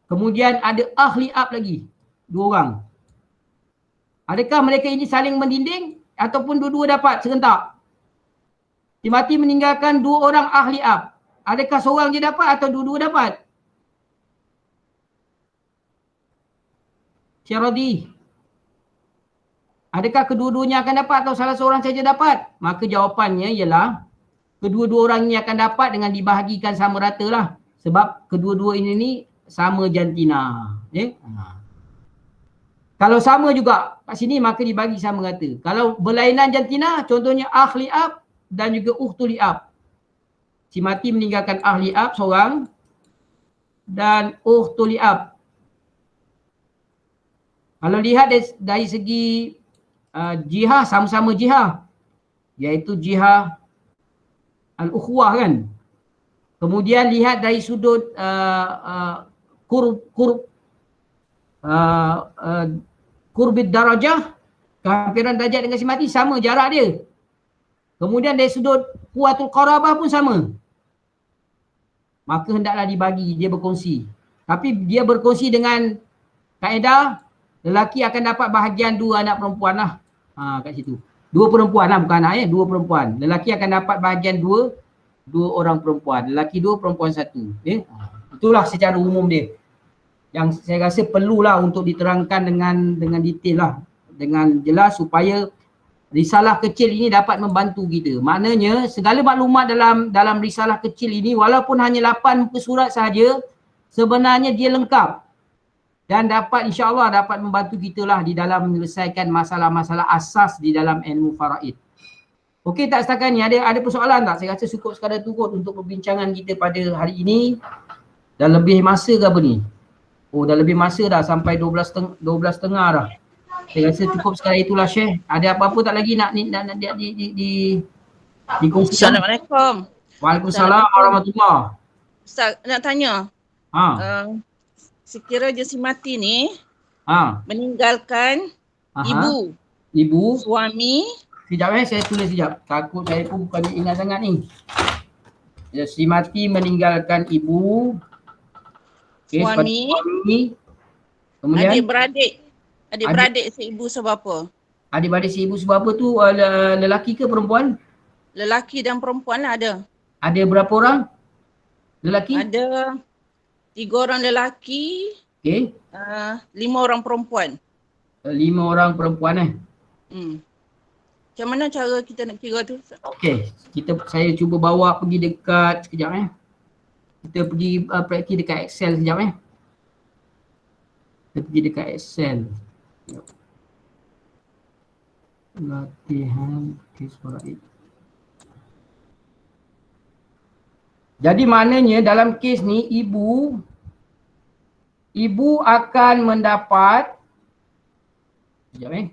Kemudian ada ahli ab lagi, 2 orang. Adakah mereka ini saling mendinding ataupun dua-dua dapat serentak? Si mati meninggalkan 2 orang ahli ab. Adakah seorang je dapat atau dua-dua dapat? Syaradi. Adakah kedua-duanya akan dapat atau salah seorang saja dapat? Maka jawapannya ialah kedua-dua orang ini akan dapat dengan dibahagikan sama rata lah. Sebab kedua-dua ini sama jantina. Kalau sama juga kat sini maka dibagi sama rata. Kalau berlainan jantina, contohnya ahli ab dan juga ukhtul ab. Si mati meninggalkan ahli ab seorang dan ukhtul ab. Kalau lihat dari segi jihah, sama-sama jihah, iaitu jihah al-ukhuwah kan. Kemudian lihat dari sudut kurbid darajah, kehampiran darjat dengan si mati sama jarak dia. Kemudian dari sudut kuatul qarabah pun sama. Maka hendaklah dibagi, dia berkongsi. Tapi dia berkongsi dengan kaedah lelaki akan dapat bahagian 2 anak perempuan lah. Kat situ. 2 perempuan lah, bukan anak 2 perempuan. Lelaki akan dapat bahagian 2 orang perempuan. Lelaki 2, perempuan 1. Itulah secara umum dia. Yang saya rasa perlulah untuk diterangkan dengan detail lah. Dengan jelas supaya risalah kecil ini dapat membantu kita. Maknanya segala maklumat dalam risalah kecil ini walaupun hanya 8 muka surat sahaja, sebenarnya dia lengkap. Dan dapat insya-Allah dapat membantu kita lah di dalam menyelesaikan masalah-masalah asas di dalam ilmu faraid. Okey tak setakat ni? Ada persoalan tak? Saya rasa cukup sekadar tu kot untuk perbincangan kita pada hari ini. Dah lebih masa ke apa ni? Oh dah lebih masa dah, sampai 12.30 dah. Saya rasa cukup sekadar itulah Syekh. Ada apa-apa tak lagi nak dikongsikan? Assalamualaikum. Waalaikumsalam warahmatullahi. Ustaz nak tanya. Sekiranya si mati ni meninggalkan ibu, suami. Sekejap saya tulis sekejap. Takut saya pun bukan ingat sangat ni. Si mati meninggalkan ibu, suami, kemudian adik-beradik seibu sebapa. Adik-beradik seibu sebapa tu lelaki ke perempuan? Lelaki dan perempuan lah ada. Ada berapa orang lelaki? Ada 3 orang lelaki, 5 orang perempuan. 5 orang perempuan Macam mana cara kita nak kira tu? Okey, saya cuba bawa pergi dekat sekejap Kita pergi praktis dekat Excel sekejap Kita pergi dekat Excel. Latihan kes faraid. Jadi maknanya dalam kes ni ibu akan mendapat sekejap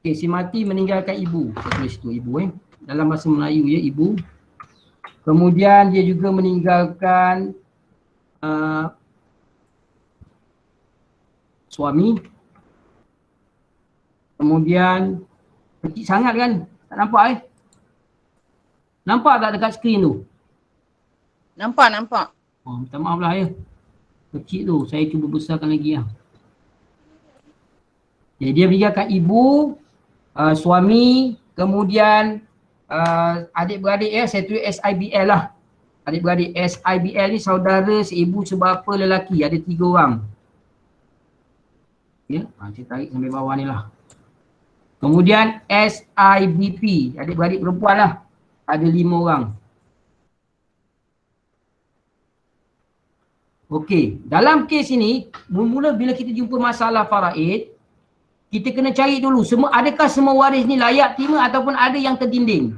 Okey, si mati meninggalkan ibu. Saya tulis tu ibu dalam bahasa Melayu ibu. Kemudian dia juga meninggalkan suami. Kemudian kecil sangat kan? Tak nampak Nampak tak dekat skrin tu? Nampak. Oh, minta maaf lah ya. Kecil tu, saya cuba besarkan lagi lah. Jadi dia meninggalkan ibu, suami, kemudian adik-beradik ya, saya tulis SIBL lah. Adik-beradik SIBL ni saudara seibu sebapa lelaki, ada 3 orang. Ya, saya tarik sampai bawah ni lah. Kemudian SIBP, adik-beradik perempuan lah, ada 5 orang. Okey, dalam kes ini, mula-mula bila kita jumpa masalah faraid, kita kena cari dulu, adakah semua waris ni layak terima ataupun ada yang tertinding.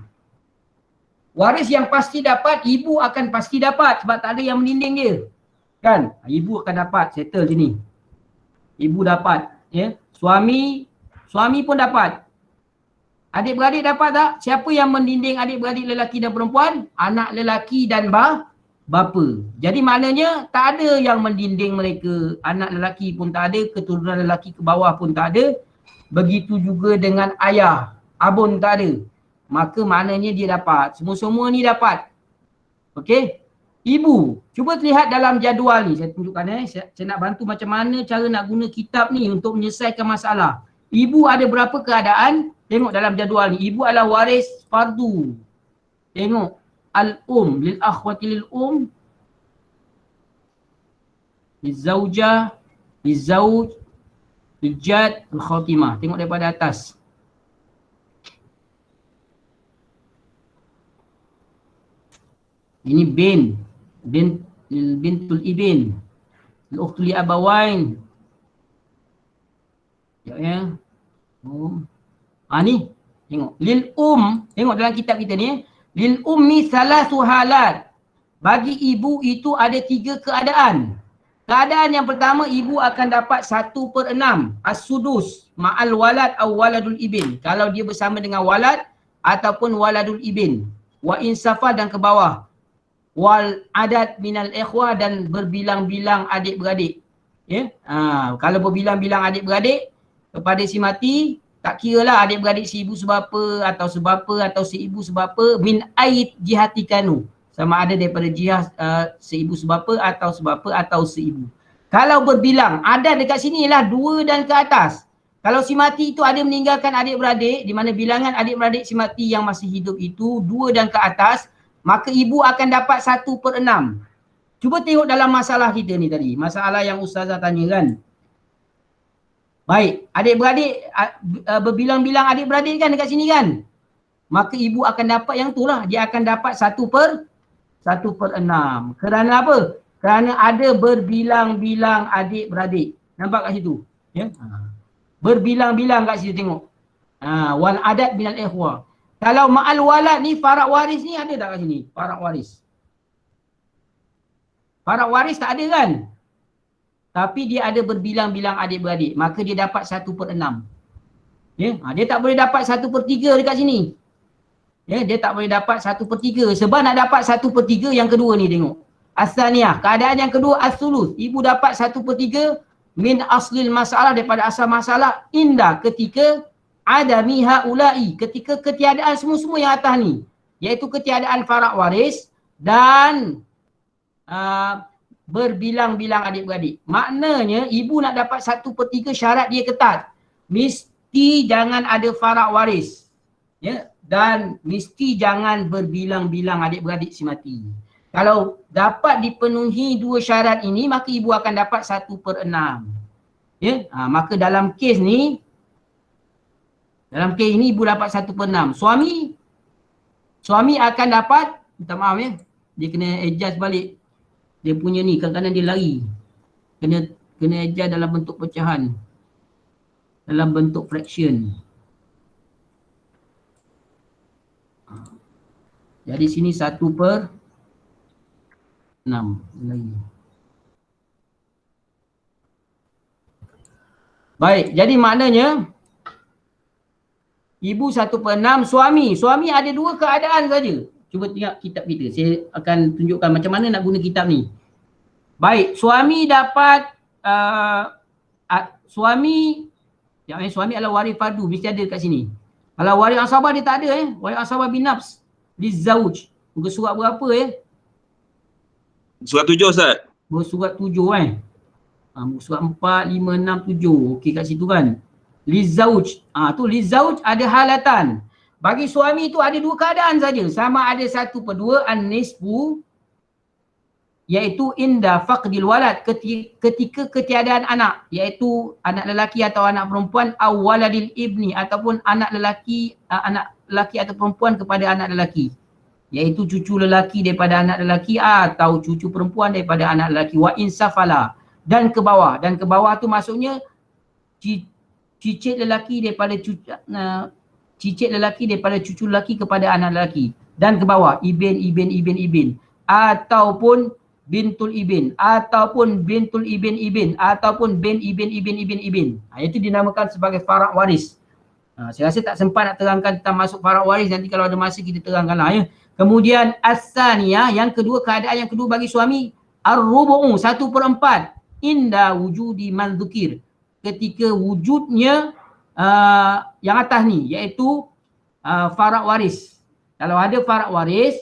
Waris yang pasti dapat, ibu akan pasti dapat sebab tak ada yang meninding dia. Kan? Ibu akan dapat, settle sini. Ibu dapat. Ya. Suami pun dapat. Adik-beradik dapat tak? Siapa yang meninding adik-beradik lelaki dan perempuan? Anak lelaki dan bapa. Jadi maknanya tak ada yang mendinding mereka. Anak lelaki pun tak ada, keturunan lelaki ke bawah pun tak ada. Begitu juga dengan ayah, abun tak ada. Maka maknanya dia dapat. Semua-semua ni dapat. Okey? Ibu, cuba lihat dalam jadual ni. Saya tunjukkan saya nak bantu macam mana cara nak guna kitab ni untuk menyelesaikan masalah. Ibu ada berapa keadaan? Tengok dalam jadual ni. Ibu adalah waris fardu. Tengok. Al-um lil akhwati lil lizaujah, lizauj, liljad, al-khatimah. Tengok daripada atas. Ini bintul ibn, al-ukhtu li abawain. Ya. Ni tengok. Lil tengok dalam kitab kita ni. Lil ummi salasu halat. Bagi ibu itu ada 3 keadaan. Keadaan yang pertama, ibu akan dapat 1/6 as-sudus ma'al walad aw waladul ibn. Kalau dia bersama dengan walad ataupun waladul ibn. Wa insafa dan ke bawah. Wal adat minal ikhwah dan berbilang-bilang adik-beradik. Ya? Kalau berbilang-bilang adik-beradik kepada si mati, tak kira lah adik-beradik si ibu sebapa atau si ibu sebapa min ait jihatikanu. Sama ada daripada jihad seibu sebapa atau seibu. Kalau berbilang, ada dekat sini ialah 2 dan ke atas. Kalau si mati itu ada meninggalkan adik-beradik, di mana bilangan adik-beradik si mati yang masih hidup itu 2 dan ke atas, maka ibu akan dapat 1/6. Cuba tengok dalam masalah kita ni tadi. Masalah yang ustazah tanya kan. Baik, adik-beradik, berbilang-bilang adik-beradik kan dekat sini kan. Maka ibu akan dapat yang tu lah. Dia akan dapat 1/6. Kerana apa? Kerana ada berbilang-bilang adik-beradik. Nampak kat situ? Ya? Berbilang-bilang kat situ tengok. Wal adat minal ikhwah. Kalau ma'al walad ni, farak waris ni ada tak kat sini? Farak waris. Farak waris tak ada kan? Tapi dia ada berbilang-bilang adik-beradik. Maka dia dapat 1/6. Ya? Dia tak boleh dapat 1/3 dekat sini. Ya, dia tak boleh dapat 1/3. Sebab nak dapat 1/3 yang kedua ni tengok. As-saniyah. Keadaan yang kedua as-sulus. Ibu dapat 1/3 min aslil masalah, daripada asal masalah. Indah ketika adami haulai. Ketika ketiadaan semua-semua yang atas ni. Iaitu ketiadaan farak waris dan berbilang-bilang adik-beradik. Maknanya ibu nak dapat 1/3 syarat dia ketat. Mesti jangan ada farak waris. Ya. Dan mesti jangan berbilang-bilang adik-beradik si mati. Kalau dapat dipenuhi 2 syarat ini, maka ibu akan dapat 1/6. Ya? Maka dalam kes ni ibu dapat 1/6. Suami akan dapat, minta maaf ya, dia kena adjust balik. Dia punya ni, kadang-kadang dia lari. Kena adjust dalam bentuk pecahan. Dalam bentuk fraction. Jadi sini 1/6 lagi. Baik, jadi maknanya ibu 1/6, suami ada 2 keadaan saja. Cuba tengok kitab kita. Saya akan tunjukkan macam mana nak guna kitab ni. Baik, suami dapat Yang suami adalah waris fardu, mesti ada kat sini. Kalau waris asabah dia tak ada waris asabah bin nafs. Lizauj. Muka surat berapa Surat 7 Ustaz. Muka surat 7 muka surat 4, 5, 6, 7. Okey kat situ kan. Lizauj. Tu lizauj ada halatan. Bagi suami tu ada dua keadaan saja. Sama ada 1/2 an-nisfu, iaitu inda faqdil walad, ketika ketiadaan anak, iaitu anak lelaki atau anak perempuan, awaladil ibni, ataupun anak lelaki atau perempuan kepada anak lelaki, iaitu cucu lelaki daripada anak lelaki atau cucu perempuan daripada anak lelaki. Wa insafala, dan ke bawah. Dan ke bawah tu maksudnya cicit lelaki daripada cucu lelaki kepada anak lelaki. Dan ke bawah ibin ataupun bintul ibin ataupun bintul ibin ataupun bin ibin. Itu dinamakan sebagai farak waris. Saya rasa tak sempat nak terangkan tentang masuk farak waris, nanti kalau ada masa kita terangkanlah Kemudian as-saniyah, yang kedua, keadaan yang kedua bagi suami, ar-rubu'u, 1/4 inda wujudi man dzukir, ketika wujudnya yang atas ni, iaitu farak waris. Kalau ada farak waris,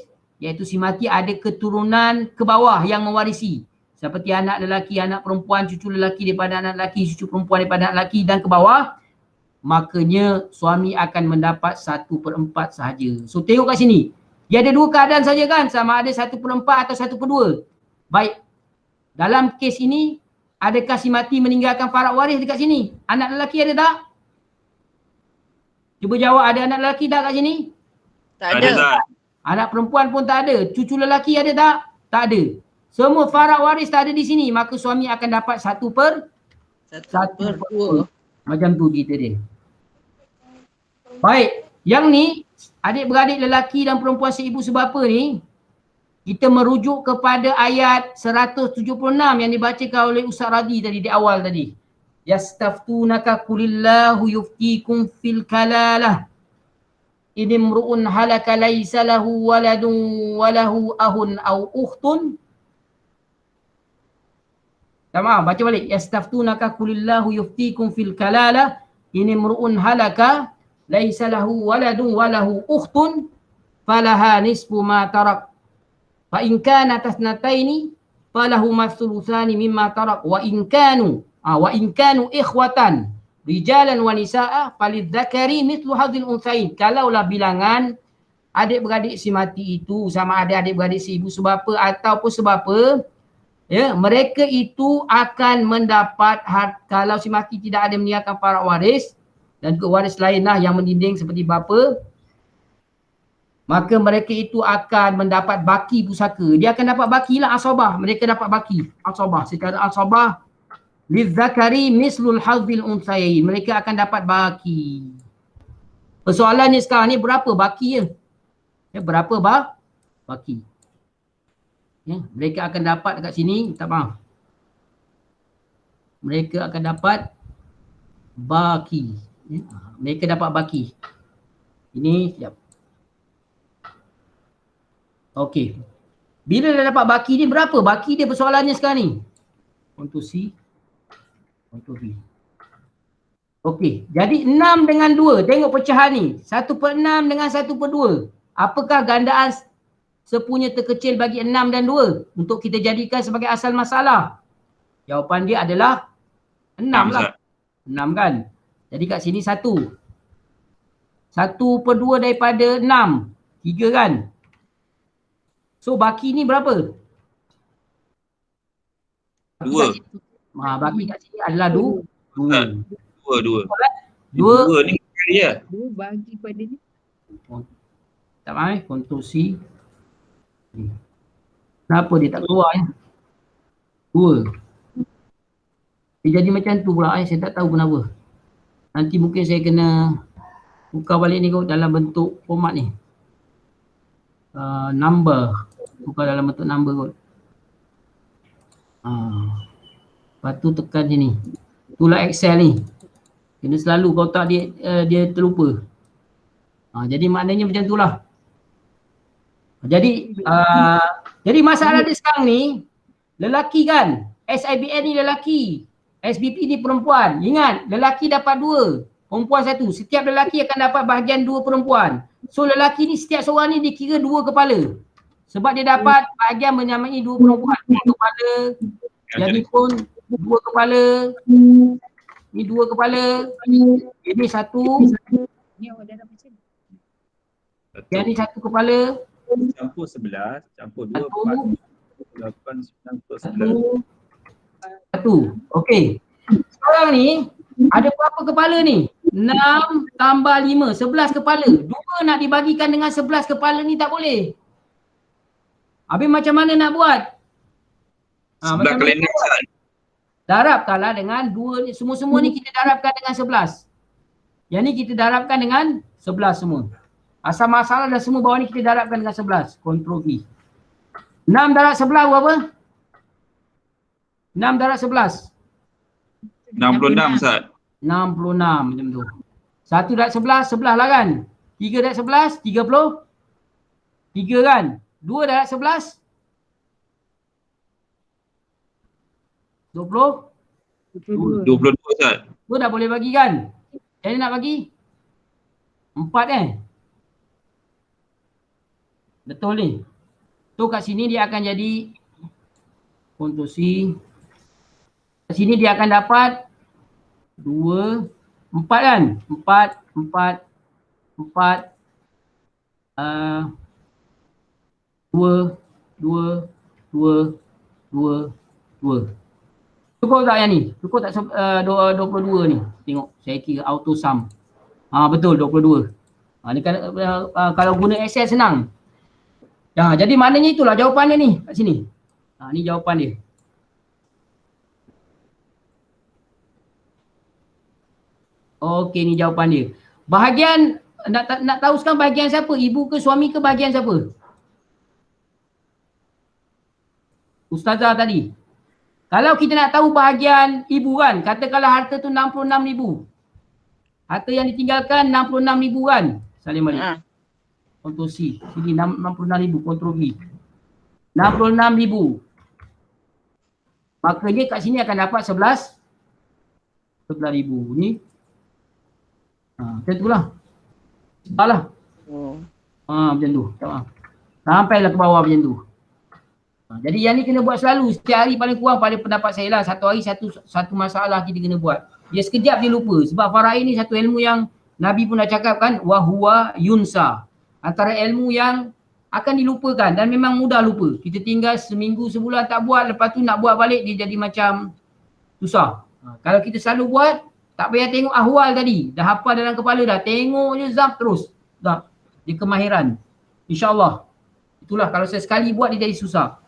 iaitu si mati ada keturunan ke bawah yang mewarisi, seperti anak lelaki, anak perempuan, cucu lelaki daripada anak lelaki, cucu perempuan daripada anak lelaki dan ke bawah, makanya suami akan mendapat 1/4 sahaja. So tengok kat sini, dia ada dua keadaan saja kan, sama ada 1/4 atau 1/2. Baik, dalam kes ini, adakah si mati meninggalkan farak waris dekat sini? Anak lelaki ada tak? Cuba jawab, ada anak lelaki tak kat sini? Tak ada. Anak perempuan pun tak ada. Cucu lelaki ada tak? Tak ada. Semua farak waris tak ada di sini. Maka suami akan dapat 1/2. Macam tu kita dia. Baik. Yang ni, adik-beradik lelaki dan perempuan seibu sebapa ni, kita merujuk kepada ayat 176 yang dibacakan oleh Ustaz Radhi tadi di awal tadi. Yastaftunaka kulillahu yuftikum fil kalalah. Ini mru'un halaka laysa lahu waladun walahu ahun au ukhtun. Tamam, baca balik. Yastaftunaka kulillahu yuftikum fil kalalah. Ini mru'un halaka laysa lahu waladun walahu ukhtun falaha nisfu ma tarak. Fa in kana tasnataini falahu mathulutsani mimma tarak wa in kanu ikhwatan rijalan wa nisaa falidzakari mithlu hadzil untsain. Kalaulah bilangan adik-beradik si mati itu sama ada adik-beradik si ibu sebapa ataupun sebapa, mereka itu akan mendapat kalau si mati tidak ada meninggalkan farak waris dan waris lainlah yang mendinding seperti bapa, maka mereka itu akan mendapat baki pusaka. Dia akan dapat bakilah asabah. Mereka dapat baki asabah. Secara asabah lizzakari mislul hadzil untsayain. Mereka akan dapat baki. Persoalannya sekarang ni berapa baki berapa baki? Mereka akan dapat dekat sini, minta maaf. Mereka akan dapat baki. Mereka dapat baki. Ini siap. Okey. Bila dah dapat baki ni, berapa baki dia persoalannya sekarang ni? Untuk C. Untuk B. Okey, jadi 6 dengan 2. Tengok pecahan ni. 1/6 dengan 1/2. Apakah gandaan sepunya terkecil bagi 6 dan 2? Untuk kita jadikan sebagai asal masalah. Jawapan dia adalah 6 lah. 6 kan? Jadi kat sini 1. 1/2 daripada 6. 3 kan? So baki ni berapa? 2. Baki kat sini adalah 2. 2 ni kali ya. 2 bagi pada ni. Tak maaf, Ctrl C. Kenapa dia tak keluar 2. Dia jadi macam tu pula saya tak tahu kenapa. Nanti mungkin saya kena buka balik ni kot dalam bentuk format ni. Number. Buka dalam bentuk number kot. Lepas tu tekan sini. Itulah Excel ni. Kena selalu kau tak dia terlupa. Jadi maknanya macam itulah. Jadi masalah dia sekarang ni, lelaki kan, SIBN ni lelaki. SBP ni perempuan. Ingat, lelaki dapat 2, perempuan 1. Setiap lelaki akan dapat bahagian 2 perempuan. So lelaki ni setiap seorang ni dikira 2 kepala. Sebab dia dapat bahagian menyamai 2 perempuan. 2 kepala. Jadi pun 2 kepala. Ni 2 kepala. Ini 1. Ni awak dah baca. Yang ni 1 kepala. Campur 11, campur 2, 1. 8, 9, 11. 1. Okey. Sekarang ni ada berapa kepala ni? 6 tambah 5, 11 kepala. 2 nak dibagikan dengan 11 kepala ni tak boleh. Habis macam mana nak buat? Sebelah kali 6 Ustaz. Darabkanlah dengan 2 ni. Semua-semua ni kita darabkan dengan 11. Yang ni kita darabkan dengan 11 semua. Asal masalah dah semua bawah ni kita darabkan dengan 11. Ctrl V. 6 darab 11 berapa? 6 darab 11. 66 Ustaz. 66 macam tu. 1 darab 11, 11 lah kan? 3 darab 11, 30. 3 kan? 2 darab 11. 20. 22 Ustaz. Tu dah boleh bagi kan? Jadi nak bagi? 4 Betul ni. Tu kat sini dia akan jadi Ctrl C. Kat sini dia akan dapat 2, 4 kan? 4, 4, 4, 2, 2, 2, 2, 2. Cukup tak yang ni? Cukup tak 22 ni? Tengok saya kira auto sum. Betul 22. Ni kan kalau guna Excel senang. Jadi maknanya itulah jawapan dia ni kat sini. Ni jawapan dia. Okey, ni jawapan dia. Bahagian nak tahu sekarang bahagian siapa? Ibu ke suami ke bahagian siapa? Ustazah tadi. Kalau kita nak tahu bahagian ibu kan, katakanlah harta tu 66,000. Harta yang ditinggalkan 66,000 kan? Salim balik. Ctrl C. Sini 66,000, Ctrl V. 66,000. Makanya kat sini akan dapat 11,000. Ni. Macam tu lah. Salah. Macam tu. Sampailah ke bawah macam tu. Jadi yang ni kena buat selalu. Setiap hari paling kurang pada pendapat saya lah. Satu hari satu masalah kita kena buat. Dia sekejap dia lupa. Sebab faraid ni satu ilmu yang Nabi pun dah cakap kan. Wahuwa yunsa. Antara ilmu yang akan dilupakan dan memang mudah lupa. Kita tinggal seminggu, sebulan tak buat. Lepas tu nak buat balik dia jadi macam susah. Kalau kita selalu buat, tak payah tengok ahwal tadi. Dah hafal dalam kepala dah. Tengok je zap terus. Zap. Dia kemahiran. InsyaAllah. Itulah kalau saya sekali buat dia jadi susah.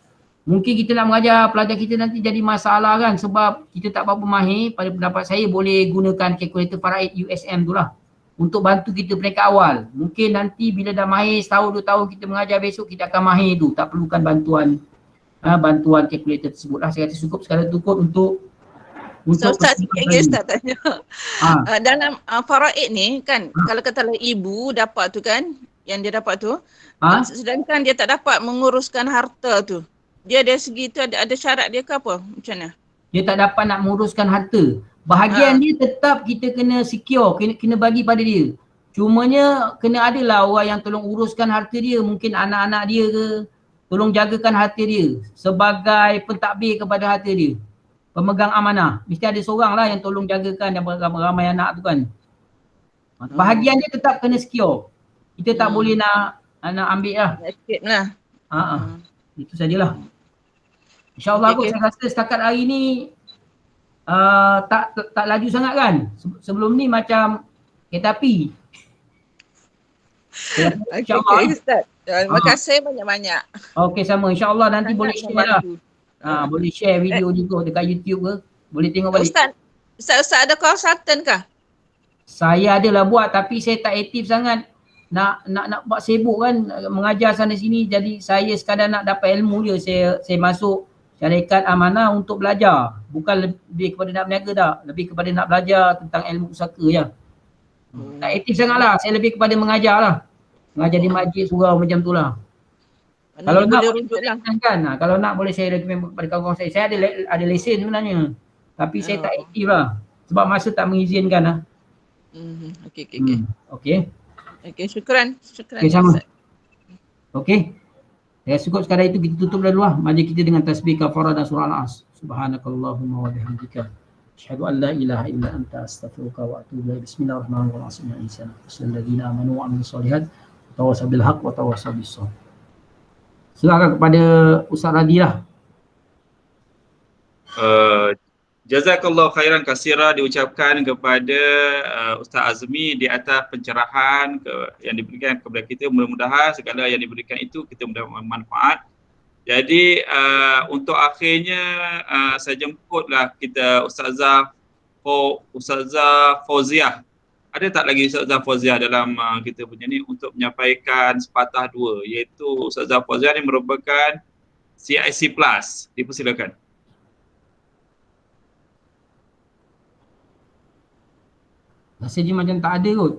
Mungkin kita nak mengajar pelajar kita nanti jadi masalah kan sebab kita tak berapa mahir. Pada pendapat saya boleh gunakan kalkulator faraid USM tu lah untuk bantu kita peringkat awal. Mungkin nanti bila dah mahir setahun 2 tahun kita mengajar besok kita akan mahir tu. Tak perlukan bantuan kalkulator tersebut lah. Saya kata cukup sekadar cukup untuk Ustaz sikit lagi Ustaz tanya. Dalam faraid ni kan kalau katalah ibu dapat tu kan yang dia dapat tu sedangkan dia tak dapat menguruskan harta tu. Dia dari segi tu ada syarat dia ke apa? Macam mana? Dia tak dapat nak menguruskan harta. Bahagian dia tetap kita kena secure, kena bagi pada dia. Cumanya kena adalah orang yang tolong uruskan harta dia. Mungkin anak-anak dia ke, tolong jagakan harta dia sebagai pentadbir kepada harta dia. Pemegang amanah. Mesti ada seorang lah yang tolong jagakan dan ramai anak tu kan. Bahagian dia tetap kena secure. Kita tak boleh nak ambil lah. Escape lah. Itu sajalah. InsyaAllah saya rasa setakat hari ni tak laju sangat kan. Sebelum ni macam kereta api. Okey Ustaz. Terima kasih banyak-banyak. Okey sama. InsyaAllah nanti boleh share lah. membantu. Boleh share video juga dekat YouTube ke. Boleh tengok balik. Ustaz ada consultant kah? Saya adalah buat tapi saya tak aktif sangat. Nak buat sibuk kan mengajar sana sini, jadi saya sekadar nak dapat ilmu je. Saya masuk syarikat amanah untuk belajar. Bukan lebih kepada nak berniaga tak. Lebih kepada nak belajar tentang ilmu pusaka je. Tak aktif sangat lah. Saya lebih kepada mengajar lah. Mengajar di masjid, surau macam tu lah. Kalau nak boleh rujuk lah kan. Kalau nak boleh saya recommend kepada kawan-kawan saya. Saya ada lesen sebenarnya. Tapi saya tak aktif lah. Sebab masa tak mengizinkan lah. Okey. Okey. Okey, syukran. Okey, sama. Okey. Ya, cukup sekadar itu kita tutup dulu lah. Majlis kita dengan tasbih kafarah dan surah Al-As. Subhanakallahumma wa bihamdika. Asyhadu an la ilaha illa anta astaghfiruka wa atubu ilaik. Bismillahirrahmanirrahim. Assalamualaikum amanu wa amilus solihat. Tawassaw bil haqq wa tawassaw bis sabr. Silakan kepada Ustaz Radi lah. Jazakallah khairan kasira diucapkan kepada Ustaz Azmi di atas pencerahan yang diberikan kepada kita. Mudah-mudahan segala yang diberikan itu kita mendapat manfaat. Jadi untuk akhirnya saya jemputlah kita Ustazah Fauziah. Ada tak lagi Ustazah Fauziah dalam kita punya ni untuk menyampaikan sepatah dua, iaitu Ustazah Fauziah ni merupakan CIC Plus. Dipersilakan. Rasanya macam tak ada kot.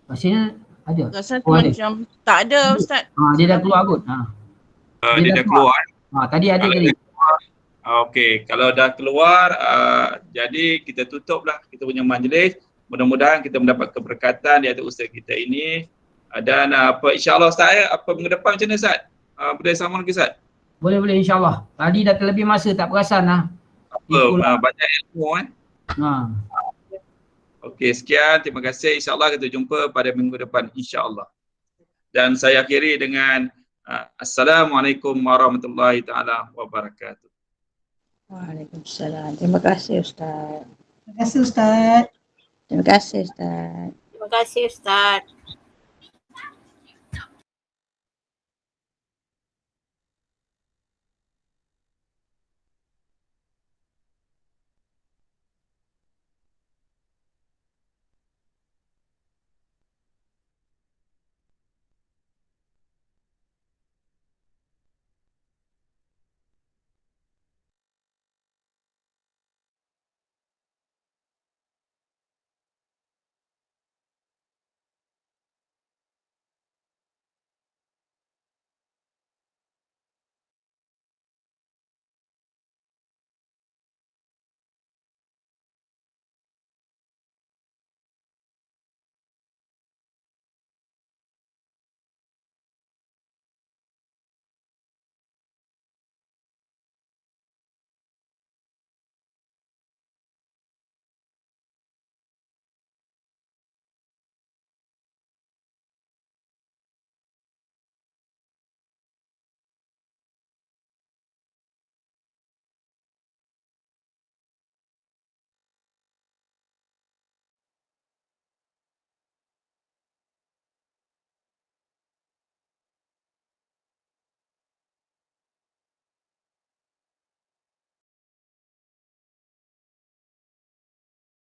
Rasanya ada. Rasanya macam tak ada Ustaz. Dia dah keluar kot. Dia dah keluar. Tadi ada tadi. Okey, kalau dah keluar jadi kita tutuplah kita punya majlis. Mudah-mudahan kita mendapat keberkatan di atas ustaz kita ini. Dan insya-Allah Ustaz, apa minggu depan macam mana Ustaz? Boleh sambung lagi Ustaz? Boleh insya-Allah. Tadi dah terlebih masa tak perasan lah. Banyak ilmu Okey, sekian, terima kasih. InsyaAllah kita jumpa pada minggu depan insyaAllah. Dan saya akhiri dengan Assalamualaikum warahmatullahi taala wabarakatuh. Waalaikumsalam. Terima kasih Ustaz. Terima kasih Ustaz. Terima kasih Ustaz. Terima kasih Ustaz.